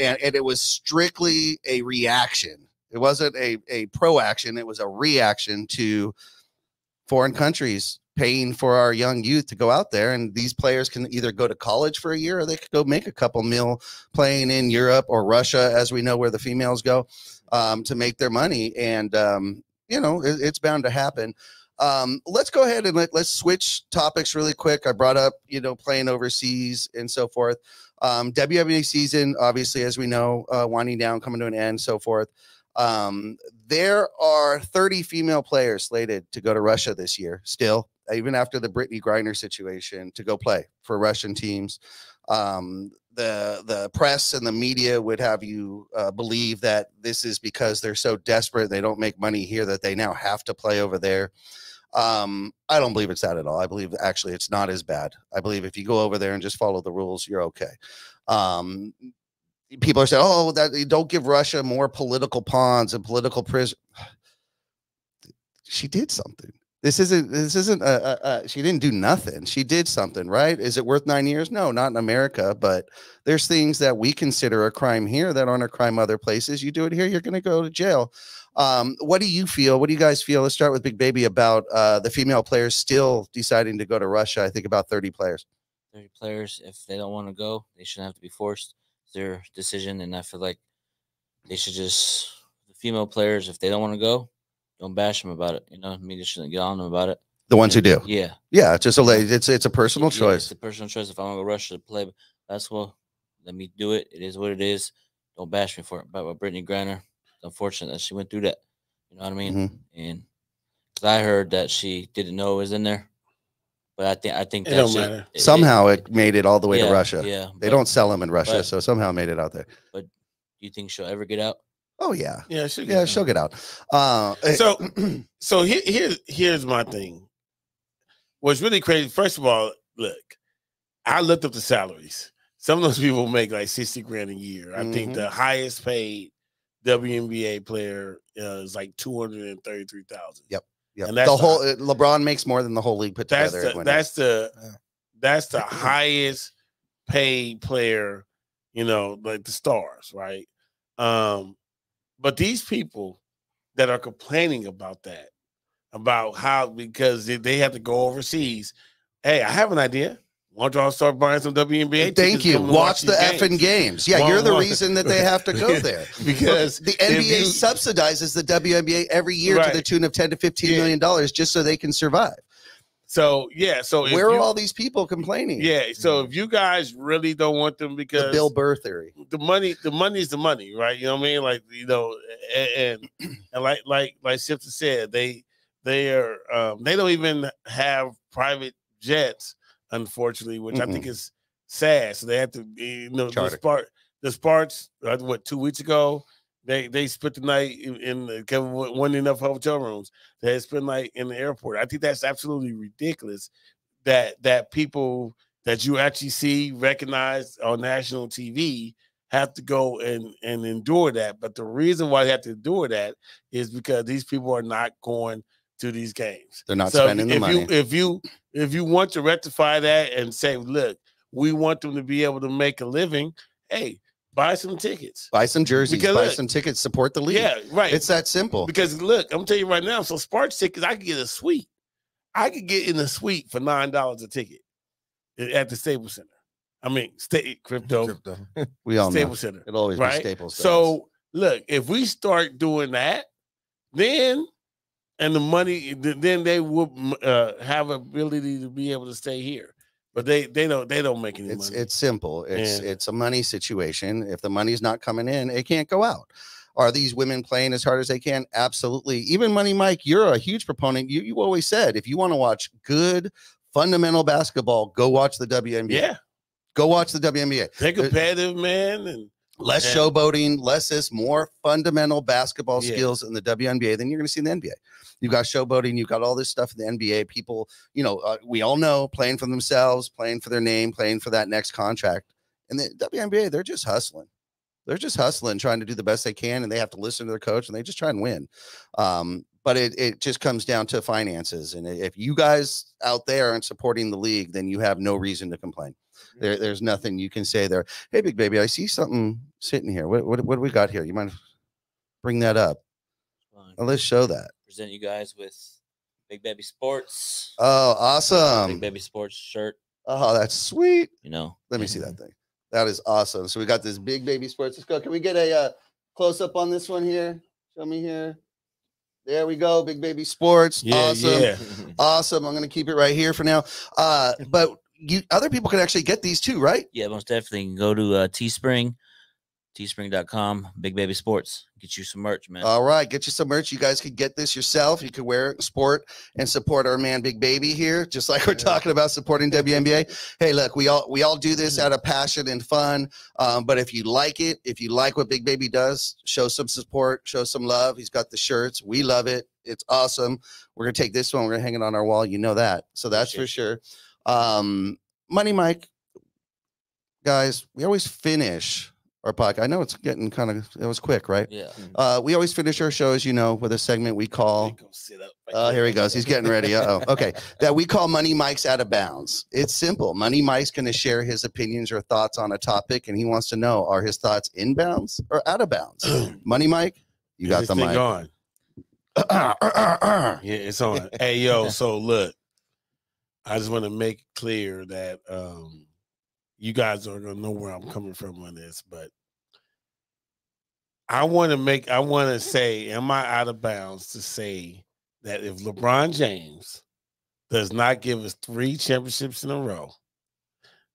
And it was strictly a reaction. It wasn't a pro-action. It was a reaction to foreign countries paying for our young youth to go out there. And these players can either go to college for a year or they could go make a couple mil playing in Europe or Russia, as we know where the females go, to make their money. And, it's bound to happen. Let's go ahead and let's switch topics really quick. I brought up, playing overseas and so forth. WNBA season, obviously, as we know, winding down, coming to an end, so forth. There are 30 female players slated to go to Russia this year, still, even after the Brittany Griner situation, to go play for Russian teams. The press and the media would have you believe that this is because they're so desperate, they don't make money here, that they now have to play over there. I don't believe it's that at all. I believe actually it's not as bad. I believe if you go over there and just follow the rules, you're okay. People are saying, "Oh, that you don't give Russia more political pawns and political prison." She did something. This isn't she didn't do nothing. She did something, right? Is it worth 9 years? No, not in America, but there's things that we consider a crime here that aren't a crime other places. You do it here, you're going to go to jail. What do you feel? What do you guys feel? Let's start with Big Baby about the female players still deciding to go to Russia. I think about 30 players. 30 players. If they don't want to go, they shouldn't have to be forced. It's their decision. And I feel like they should just the female players, if they don't want to go, don't bash them about it. You know, media shouldn't get on them about it. The ones who do. Yeah. Yeah, it's just it's a personal choice. It's a personal choice. If I want to go Russia to play basketball, let me do it. It is what it is. Don't bash me for it. But with Brittany Griner, it's unfortunate that she went through that. You know what I mean? Mm-hmm. And because I heard that she didn't know it was in there. But I think It that don't matter. Somehow it made it all the way to Russia. Yeah. They don't sell them in Russia, so somehow it made it out there. But do you think she'll ever get out? Oh yeah. Yeah, she'll get out. So here's my thing. What's really crazy, first of all, look, I looked up the salaries. Some of those people make like 60 grand a year. I think the highest paid WNBA player is like 233,000. Yep. And that's the whole LeBron makes more than the whole league put together. That's the highest paid player, you know, like the stars, right? But these people that are complaining about that, about how because they have to go overseas. Hey, I have an idea. Why don't y'all start buying some WNBA? Thank you. Watch the effing games. Yeah, you're the reason that they have to go there because the NBA subsidizes the WNBA every year to the tune of $10 to $15 million just so they can survive. So where are all these people complaining? Yeah, so if you guys really don't want them because the Bill Burr theory, the money is the money, right? You know what I mean? Like and like Simpson said, they don't even have private jets, unfortunately, which I think is sad. So they have to, the Sparks. What 2 weeks ago? They spent the night in wasn't enough hotel rooms. They had spent the night in the airport. I think that's absolutely ridiculous. That people that you actually see recognized on national TV have to go and endure that. But the reason why they have to endure that is because these people are not going to these games. They're not spending the money. If you want to rectify that and say, look, we want them to be able to make a living, hey, buy some tickets. Buy some jerseys. Buy some tickets. Support the league. Yeah, right. It's that simple. Because look, I'm telling you right now, so Sparks tickets, I could get a suite. I could get in a suite for $9 a ticket at the Staples Center. I mean, crypto. We all Staples know. Center. It'll always right? be Staples. So look, if we start doing that, then and the money, then they will have ability to be able to stay here. But they don't make any money. It's simple. It's a money situation. If the money's not coming in, it can't go out. Are these women playing as hard as they can? Absolutely. Even Money Mike, you're a huge proponent. You always said if you want to watch good fundamental basketball, go watch the WNBA. Yeah. Go watch the WNBA. They're competitive, man, and less showboating, more fundamental basketball skills in the WNBA than you're going to see in the NBA. You've got showboating, you've got all this stuff in the NBA. People, we all know, playing for themselves, playing for their name, playing for that next contract. And the WNBA, they're just hustling. They're just hustling, trying to do the best they can, and they have to listen to their coach, and they just try and win. But it just comes down to finances. And if you guys out there aren't supporting the league, then you have no reason to complain. There's nothing you can say there. Hey, Big Baby, I see something sitting here. What do we got here? You mind bring that up? Well, let's show that. Present you guys with Big Baby Sports. Oh, awesome. Big Baby Sports shirt. Oh, that's sweet. Let me see that thing. That is awesome. So we got this Big Baby Sports. Let's go. Can we get a close-up on this one here? Show me here. There we go. Big Baby Sports. Yeah, awesome. Yeah. Awesome. I'm going to keep it right here for now. But other people can actually get these too, right? Yeah, most definitely. You can go to Teespring, teespring.com, Big Baby Sports. Get you some merch, man. All right. Get you some merch. You guys can get this yourself. You can wear it, sport, and support our man Big Baby here, just like we're talking about supporting WNBA. Hey, look, we all do this out of passion and fun. But if you like it, if you like what Big Baby does, show some support, show some love. He's got the shirts. We love it. It's awesome. We're going to take this one. We're going to hang it on our wall. You know that. So that's for sure. Money Mike, guys, we always finish our podcast. I know it's getting it was quick, right? Yeah. We always finish our shows, with a segment we call. Here he goes. He's getting ready. Okay. That we call Money Mike's Out of Bounds. It's simple. Money Mike's going to share his opinions or thoughts on a topic, and he wants to know, are his thoughts in bounds or out of bounds? Money Mike, you got the mic. On. Yeah, it's on. Hey, yo, so look, I just want to make clear that you guys are going to know where I'm coming from on this, but I want to say, am I out of bounds to say that if LeBron James does not give us 3 championships in a row,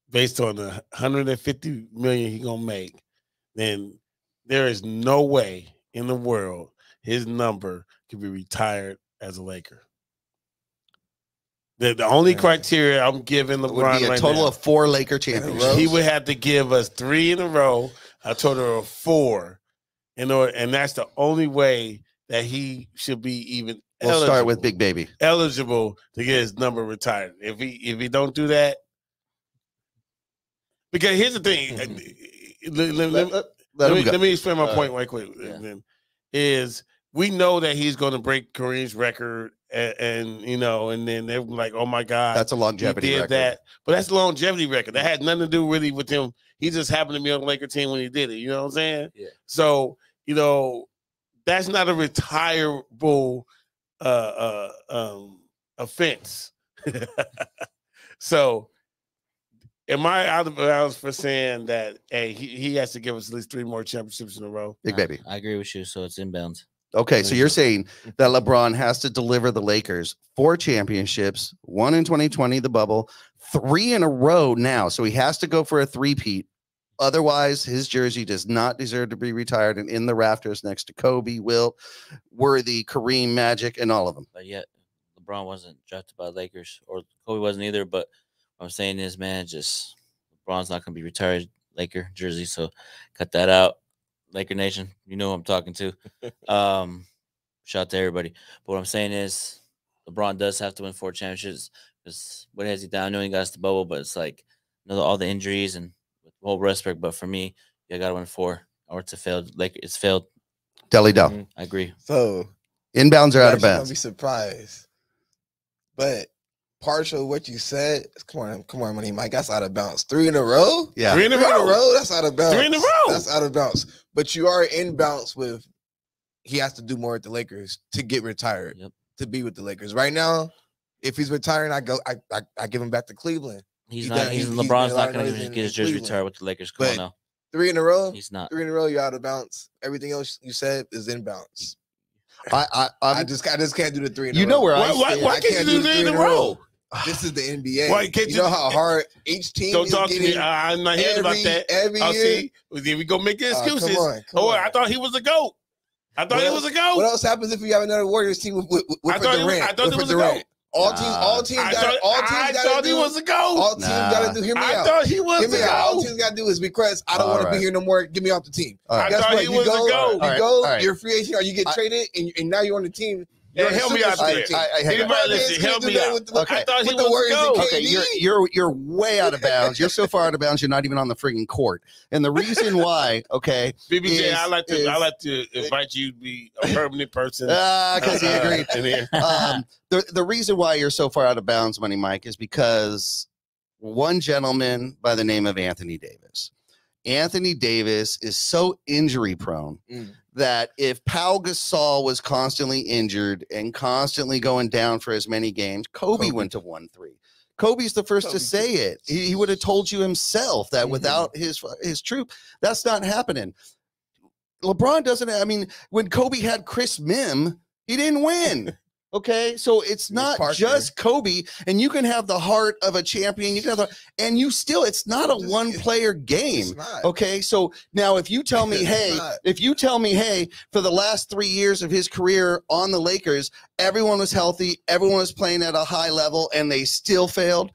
based on the $150 million he's gonna make, then there is no way in the world his number can be retired as a Laker. The only criteria I'm giving LeBron would be a right total now, of 4 Laker championships. he would have to give us 3 in a row, a total of 4, in order, and that's the only way that he should be even. We'll start with Big Baby. Eligible to get his number retired. If he don't do that, because here's the thing. Let me explain my point right quick. Yeah. Is we know that he's going to break Kareem's record, and you know, and then they're like, "Oh my God, that's a longevity record." That, but that's a longevity record. That had nothing to do really with him. He just happened to be on the Laker team when he did it. You know what I'm saying? Yeah. So you know, that's not a retireable offense. So, am I out of bounds for saying that? Hey, he has to give us at least 3 more championships in a row. Big Baby. I agree with you. So it's inbounds. Okay, so you're saying that LeBron has to deliver the Lakers 4 championships, 1 in 2020, the bubble, 3 in a row now. So he has to go for a three-peat. Otherwise, his jersey does not deserve to be retired and in the rafters next to Kobe, Wilt, Worthy, Kareem, Magic, and all of them. But yet, LeBron wasn't drafted by Lakers, or Kobe wasn't either. But what I'm saying is, man, just LeBron's not going to be retired Laker jersey. So cut that out. Laker Nation, you know who I'm talking to. Shout out to everybody. But what I'm saying is, LeBron does have to win 4 championships. Because what has he done? I know he got us the bubble, but it's like, you know, all the injuries and whole respect. But for me, you got to win 4, or it's a failed. Like it's failed. Deli Del. I agree. So inbounds are out of bounds. Don't be surprised, but partial of what you said. Come on, Money Mike. That's out of bounds. 3 in a row. Yeah, 3 in a row. That's out of bounds. 3 in a row. That's out of bounds. But you are in bounds with. He has to do more at the Lakers to get retired. Yep. To be with the Lakers right now. If he's retiring, I give him back to Cleveland. LeBron's not going to get his jersey retired with the Lakers. Come on now. 3 in a row. He's not. 3 in a row. You're out of bounds. Everything else you said is in bounds. I just can't do the 3 in a row. You know where why can't you do the 3 in a row? This is the NBA. Why can't you know how hard each team don't is talk to me. getting I'm not hearing about that. Every year. See, we go make excuses. Come on. I thought he was a GOAT. I thought he was a GOAT. What else happens if you have another Warriors team with Durant? I thought he was a GOAT. All teams got to do. He was a GOAT. All teams got to do. Hear me out. I thought he was a GOAT. All teams got to do is because I don't want to be here no more. Get me off the team. I thought he was a GOAT. You go. You're a free agent, or you get traded, and now you're on the team. Yeah, help me out there. Anybody listen, help me out. I thought he was a GOAT. Okay, you're way out of bounds. You're so far out of bounds. You're not even on the friggin' court. And the reason why, okay, BBJ, I like to invite you to be a permanent person. Because he agreed. The reason why you're so far out of bounds, Money Mike, is because one gentleman by the name of Anthony Davis. Anthony Davis is so injury prone that if Pau Gasol was constantly injured and constantly going down for as many games, Kobe wouldn't have won 3. Kobe's the first to say it. He would have told you himself that without his troop, that's not happening. LeBron doesn't. I mean, when Kobe had Chris Mim, he didn't win. Okay, so it's not just Kobe, and you can have the heart of a champion. You can have it's not a one-player game. Okay, so now if you tell me, hey, for the last 3 years of his career on the Lakers, everyone was healthy, everyone was playing at a high level, and they still failed.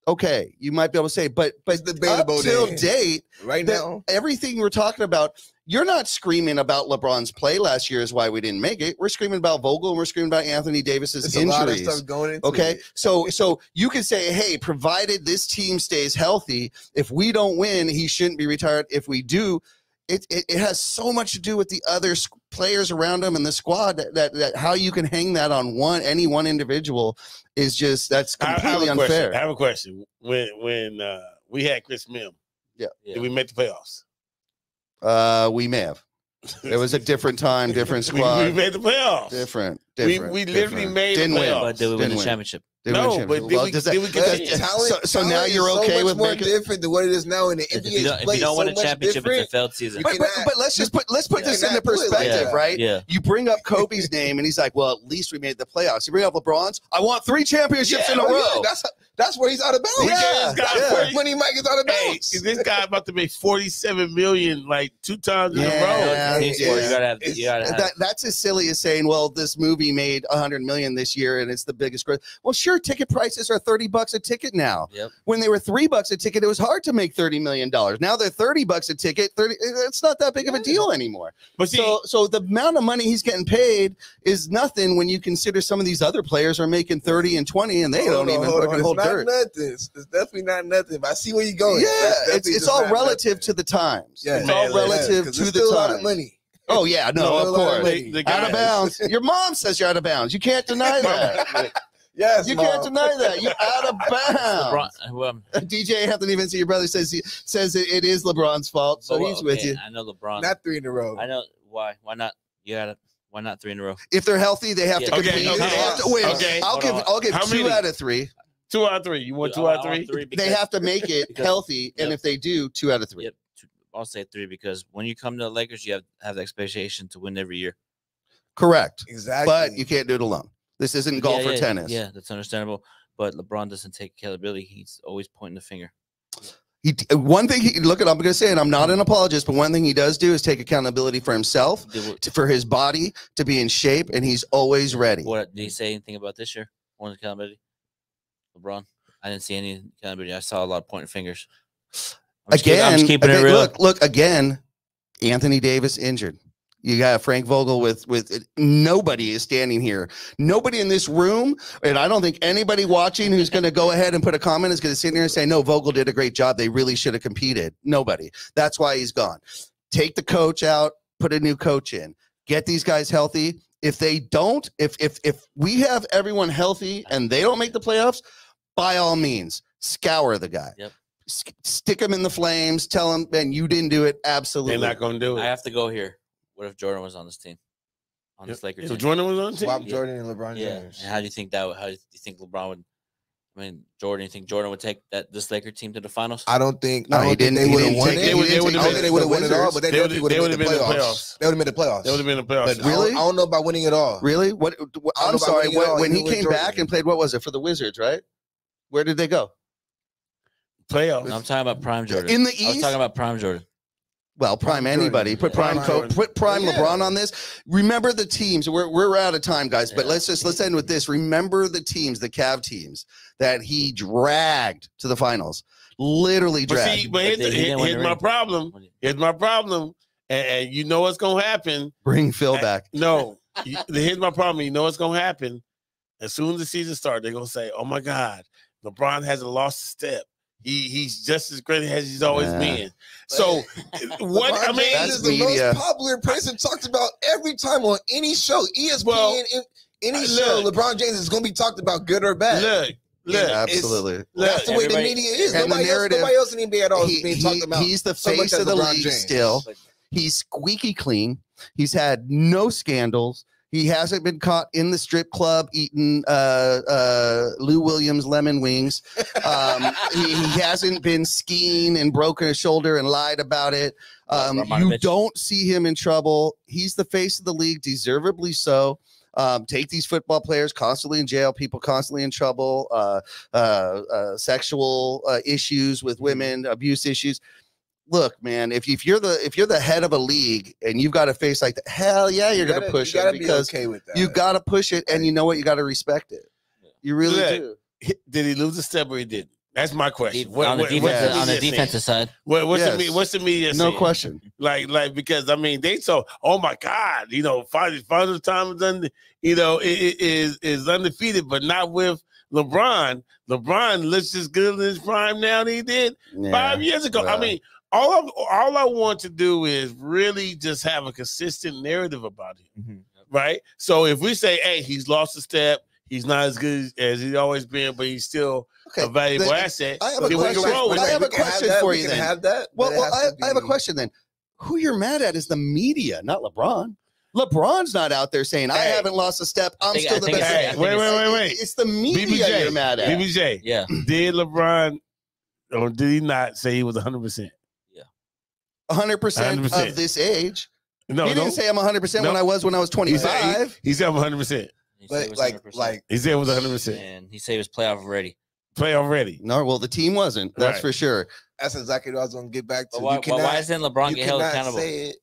Okay, you might be able to say, but up till date, right now, everything we're talking about. You're not screaming about LeBron's play last year is why we didn't make it. We're screaming about Vogel and we're screaming about Anthony Davis's injuries. A lot of stuff going into it. So you can say, hey, provided this team stays healthy, if we don't win, he shouldn't be retired. If we do, it has so much to do with the other players around him and the squad that how you can hang that on any one individual is just that's completely unfair. I have a question. When we had Chris Mim, did we make the playoffs? We may have. It was a different time, different squad. We made the playoffs. Different We literally made Didn't the win. playoffs. But did we win Didn't the win. championship? No, but did we get so now you're okay with more making different than what it is now in the NBA. If you don't win a championship, it's a failed season. But let's put this into perspective, Yeah. right? Yeah. You bring up Kobe's name, and he's like, "Well, at least we made the playoffs." You bring up LeBron's, "I want 3 championships in a row." That's where he's out of bounds. Yeah. Money Mike is out of Hey, bounds. this guy about to make $47 million like 2 times in a row. Yeah. You gotta have. That's as silly as saying, "Well, this movie made $100 million this year, and it's the biggest growth." Well, sure, ticket prices are $30 a ticket now. Yep. When they were $3 a ticket, it was hard to make $30 million. Now they're $30 a ticket. It's not that big of a deal anymore. But see, So the amount of money he's getting paid is nothing when you consider some of these other players are making 30 and 20, and they don't even fucking hold dirt. Nothing. It's definitely not nothing. But I see where you're going. Yeah, That's it's all relative nothing. to the times. Yeah, It's all relative to the still a lot times. of money. Oh yeah, no, of course. the Out of guys- bounds. Your mom says you're out of bounds. You can't deny that. Yes, You Mom. can't deny that. You're out of bounds. Well, DJ Anthony Vince, your brother says it is LeBron's fault, so he's with you. I know LeBron. Not 3 in a row. I know why. Why not? Why not 3 in a row? If they're healthy, they have to Yeah. compete. Okay, They have to win. okay. I'll give How 2 many? out of 3. 2 out of 3. You want 2 out of 3? They have to make it because- healthy, and Yep. if they do, 2 out of 3. Yep. I'll say 3 because when you come to the Lakers, you have the expectation to win every year. Correct. Exactly. But you can't do it alone. This isn't golf or tennis. Yeah, that's understandable. But LeBron doesn't take accountability. He's always pointing the finger. One thing I'm going to say, and I'm not an apologist, but one thing he does do is take accountability for himself, for his body to be in shape, and he's always ready. What did he say anything about this year? On accountability, LeBron. I didn't see any accountability. I saw a lot of pointing fingers. I'm just keeping it real. Look again. Anthony Davis injured. You got Frank Vogel with nobody is standing here. Nobody in this room, and I don't think anybody watching who's going to go ahead and put a comment is going to sit here and say, no, Vogel did a great job. They really should have competed. Nobody. That's why he's gone. Take the coach out, put a new coach in. Get these guys healthy. If they don't, if we have everyone healthy and they don't make the playoffs, by all means, scour the guy. Yep. Stick him in the flames. Tell him, man, you didn't do it. Absolutely. They're not going to do I it. have to go here. What if Jordan was on this team? On this Lakers If team? Jordan was on the team? Swap Jordan and LeBron Yeah. James. And how do you think that? How do you think LeBron would? I mean, Jordan. You think Jordan would take this Laker team to the finals? I don't think. No, I he don't think didn't. they would have He won didn't it. take- he didn't I don't take think they would have won it all, but they They definitely would have would've made the been in the playoffs. playoffs. They would have made the playoffs. They would have been in the playoffs. But Really? I don't know about winning it all. Really? What? I don't I'm know sorry. about winning it all, When he even with came Jordan. back and played, what was it for the Wizards? Right? Where did they go? Playoffs. No, I'm talking about prime Jordan. In the I was East. talking about prime Jordan. Well, prime Jordan. anybody. Put prime Prime Jordan. put prime Yeah. LeBron on this. Remember the teams. We're out of time, guys. But Yeah. let's end with this. Remember the teams, the Cav teams that he dragged to the finals. Literally But dragged. see, but But he didn't win here's the my ring. problem. Here's my problem. And you know what's going to happen. Bring Phil back. No. Here's my problem. You know what's going to happen. As soon as the season starts, they're going to say, oh, my God, LeBron hasn't lost a step. He's just as great as he's always Yeah. been. So, what LeBron I mean, James That's is the media. most popular person talked about every time on any show. ESPN, Well, any look. show, LeBron James is going to be talked about, good or bad. look. Absolutely. That's the way the Everybody- media is. and the Nobody else in the NBA at all is He- being talked about. he's the so much face as of the LeBron league James. still. He's squeaky clean. He's had no scandals. He hasn't been caught in the strip club eating Lou Williams lemon wings. He hasn't been skiing and broken a shoulder and lied about it. You Romanovich. don't see him in trouble. He's the face of the league, deservedly so. Take these football players constantly in jail, people constantly in trouble, sexual issues with women, abuse issues. Look, man, if you're the head of a league and you've got a face like that, hell yeah, you're gonna push you it gotta be because okay with that. you gotta push it, and you know what, you gotta respect it. You really Look, do. Did he lose a step or he didn't? That's my question. On the defensive side. What's Yes. what's the media No saying? question. Like because I mean they so oh my God, Father Time is is undefeated, but not with LeBron. LeBron looks as good in his prime now than he did 5 years ago. well. I mean, all I want to do is really just have a consistent narrative about him, right? So if we say, hey, he's lost a step, he's not as good as he's always been, but he's still a valuable asset. I have a then we can question. roll with I it. have a We can have question that, for we you can then. have that, Well, but it has to I have a be- question then. Who you're mad at is the media, not LeBron. LeBron's not out there saying, I Hey. haven't lost a step. I'm think- still I the think best. it's- I think wait. It's the media BBJ, you're mad at. BBJ, Yeah. did LeBron or did he not say he was 100%? 100% 100%. of this age. No, He didn't say I'm 100% when I was 25. He said I'm 100%. He said But it was like 100%. He said it was 100%. And he said he was playoff ready. Play already. No, well, the team wasn't. That's Right. for sure. That's exactly what I was gonna get back to. But why, You cannot- why doesn't LeBron you get held cannot accountable? say it.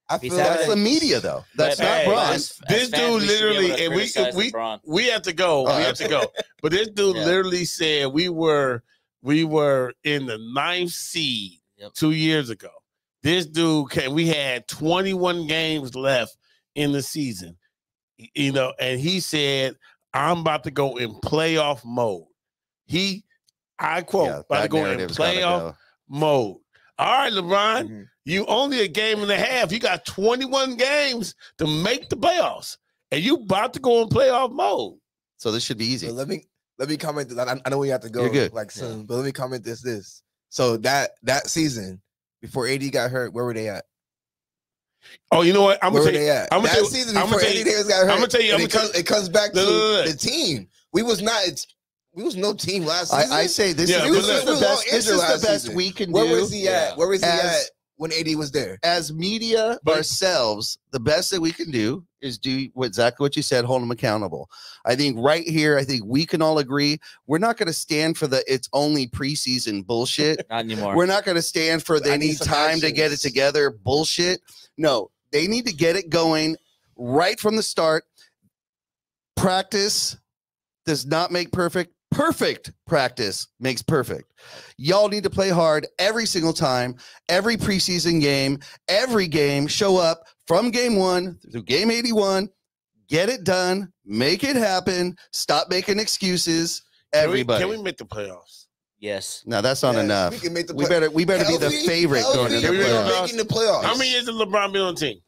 I He's feel having That's like the media, though. That's But, not hey, Bron. as This fans, dude we should be able literally, to and criticize we LeBron. we have to go. Oh, We have to go. But this dude Yeah. literally said we were in the 9th seed Yep. 2 years ago. This dude came. We had 21 games left in the season, and he said, "I'm about to go in playoff mode." I quote, Yeah, about to that go in narrative's gotta playoff go. mode. All right, LeBron, Mhm. you only a game and a half. You got 21 games to make the playoffs, and you about to go in playoff mode. So this should be easy. So let me comment. I know we have to go You're good. like soon, but let me comment this. So that season before AD got hurt, where were they at? Oh, you know what? I'm Where gonna were tell they you. at? I'm gonna That tell you. season I'm before gonna tell AD you. Davis got hurt. I'm gonna tell you. and it comes back to Look. the team. We was no team last season. I say this Yeah, is, but this is look, the we best. was This on is injured the last best season. we can Where do. was he at? Where was he As- at when AD was there? As media But- ourselves, the best that we can do is do exactly what you said, hold them accountable. I think right here, I think we can all agree we're not going to stand for the it's only preseason bullshit. Not anymore. We're not going to stand for I they need need some time to get it actions. together bullshit. No, they need to get it going right from the start. Practice does not make perfect. Perfect practice makes perfect. Y'all need to play hard every single time, every preseason game, every game. Show up from game 1 through game 81. Get it done. Make it happen. Stop making excuses. Everybody. Can we make the playoffs? Yes. No, that's not Yes, enough. We can make the We better be the Healthy, favorite going healthy, into the Can we make the playoffs. making the playoffs. How many years has LeBron been on the team?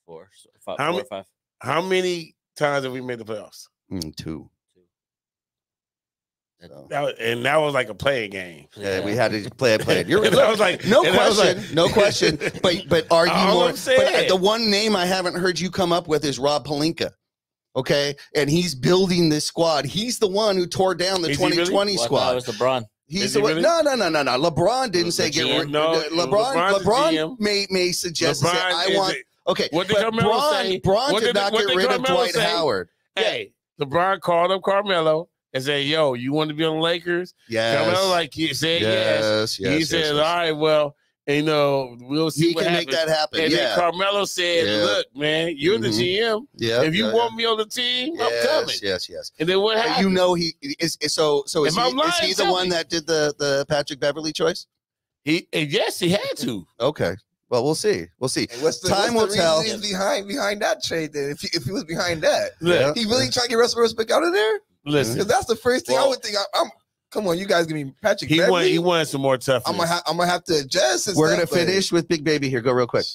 Four or How 5. How many times have we made the playoffs? 2. That- So, That was like a playing game. yeah, we had to play it. You're And I was like, no and I was question, like- no question. But are you All more? I'm saying. But the one name I haven't heard you come up with is Rob Pelinka. Okay, and he's building this squad. He's the one who tore down the Is he really? 2020 Well, I thought squad. it was LeBron. He's Is the he one. really? No. LeBron didn't The say get GM? rid. No, LeBron's the LeBron GM. may suggest and say, LeBron I is want. it. Okay, What did but Carmelo say? Braun What did not what get did rid of Carmelo Dwight say? Howard. Hey, LeBron called up Carmelo and said, "Yo, you want to be on the Lakers?" Yes. Carmelo he said yes. He said, "All right, well, we'll see He what can happens." make that happen. And Yeah. then Carmelo said, Yeah. "Look, man, you're the Mhm. GM. Yeah. If you want me on the team, I'm coming." Yes. And then what But happened? you know he is so is If I'm he, lying, is he the tell one me. that did the Patrick Beverly choice? Yes, he had to. Okay. Well, we'll see. We'll see. And what's the, Time what's will the tell. reason he's behind that trade then? If he was behind that, Look, he really trying to get Russell Westbrook out of there? listen, Because that's the first thing I Well- would think. I'm come on, you guys give me Patrick he Beverly. wanted some more toughness. I'm gonna have to adjust. And We're stuff, gonna but- finish with Big Baby here. Go real quick.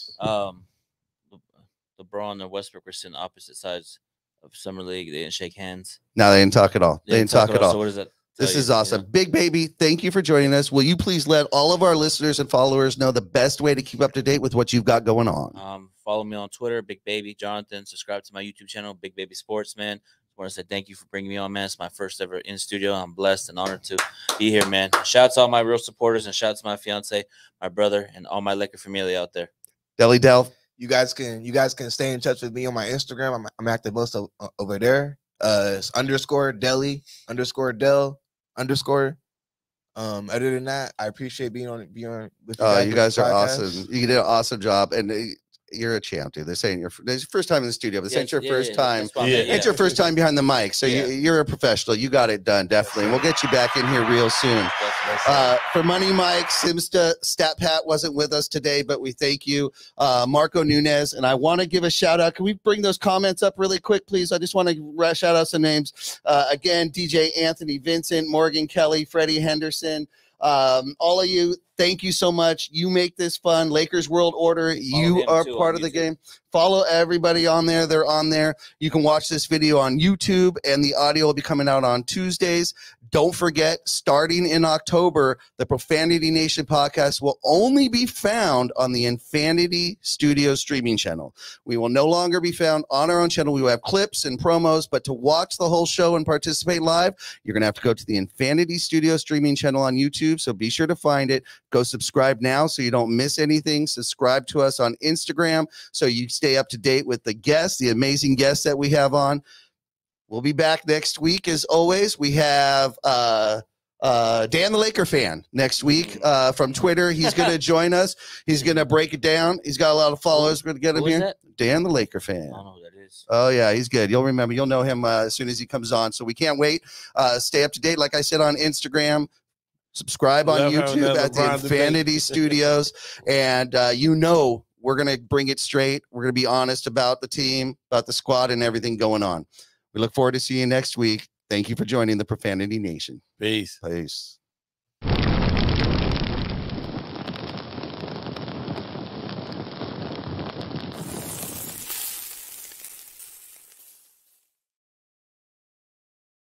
LeBron and Westbrook were sitting opposite sides of Summer League. They didn't shake hands. No, they didn't talk at all. They didn't talk at all. So what does that This tell is you, awesome. you know? Big Baby, thank you for joining us. Will you please let all of our listeners and followers know the best way to keep up to date with what you've got going on? Follow me on Twitter, Big Baby Jonathan. Subscribe to my YouTube channel, Big Baby Sports, man. I want to say thank you for bringing me on, man. It's my first ever in studio. I'm blessed and honored to be here, man. Shout out to all my real supporters and shout out to my fiance, my brother, and all my Laker family out there. Deli Del. You guys can stay in touch with me on my Instagram. I'm active most over there. It's _Deli _Del _. Other than that, I appreciate being on with you guys. You with guys the are podcast. awesome. You did an awesome job, and you're a champ, dude. They're saying this is your first time in the studio. But this ain't your first time. That's why I'm Yeah. here. It's your first time behind the mic, so Yeah. you're a professional. You got it done, definitely. And we'll get you back in here real soon. For Money Mike, Simsta, Stat Pat wasn't with us today, but we thank you. Marco Nunez, and I want to give a shout out. Can we bring those comments up really quick, please? I just want to shout out some names. Again, DJ Anthony Vincent, Morgan Kelly, Freddie Henderson. All of you, thank you so much. You make this fun. Lakers World Order, you him are too part on of the YouTube. game. Follow everybody on there. They're on there. You can watch this video on YouTube, and the audio will be coming out on Tuesdays. Don't forget, starting in October, the Profanity Nation podcast will only be found on the Infinity Studio streaming channel. We will no longer be found on our own channel. We will have clips and promos, but to watch the whole show and participate live, you're going to have to go to the Infinity Studio streaming channel on YouTube. So be sure to find it. Go subscribe now so you don't miss anything. Subscribe to us on Instagram so you stay up to date with the guests, the amazing guests that we have on. We'll be back next week. As always, we have Dan the Laker fan next week from Twitter. He's going to join us. He's going to break it down. He's got a lot of followers. We're going to get him here. That? Dan the Laker fan. I don't know who that is. Oh, yeah, he's good. You'll remember. You'll know him as soon as he comes on. So we can't wait. Stay up to date, like I said, on Instagram. Subscribe on YouTube at the Infinity Studios. And we're going to bring it straight. We're going to be honest about the team, about the squad, and everything going on. We look forward to seeing you next week. Thank you for joining the Profanity Nation. Peace. Peace.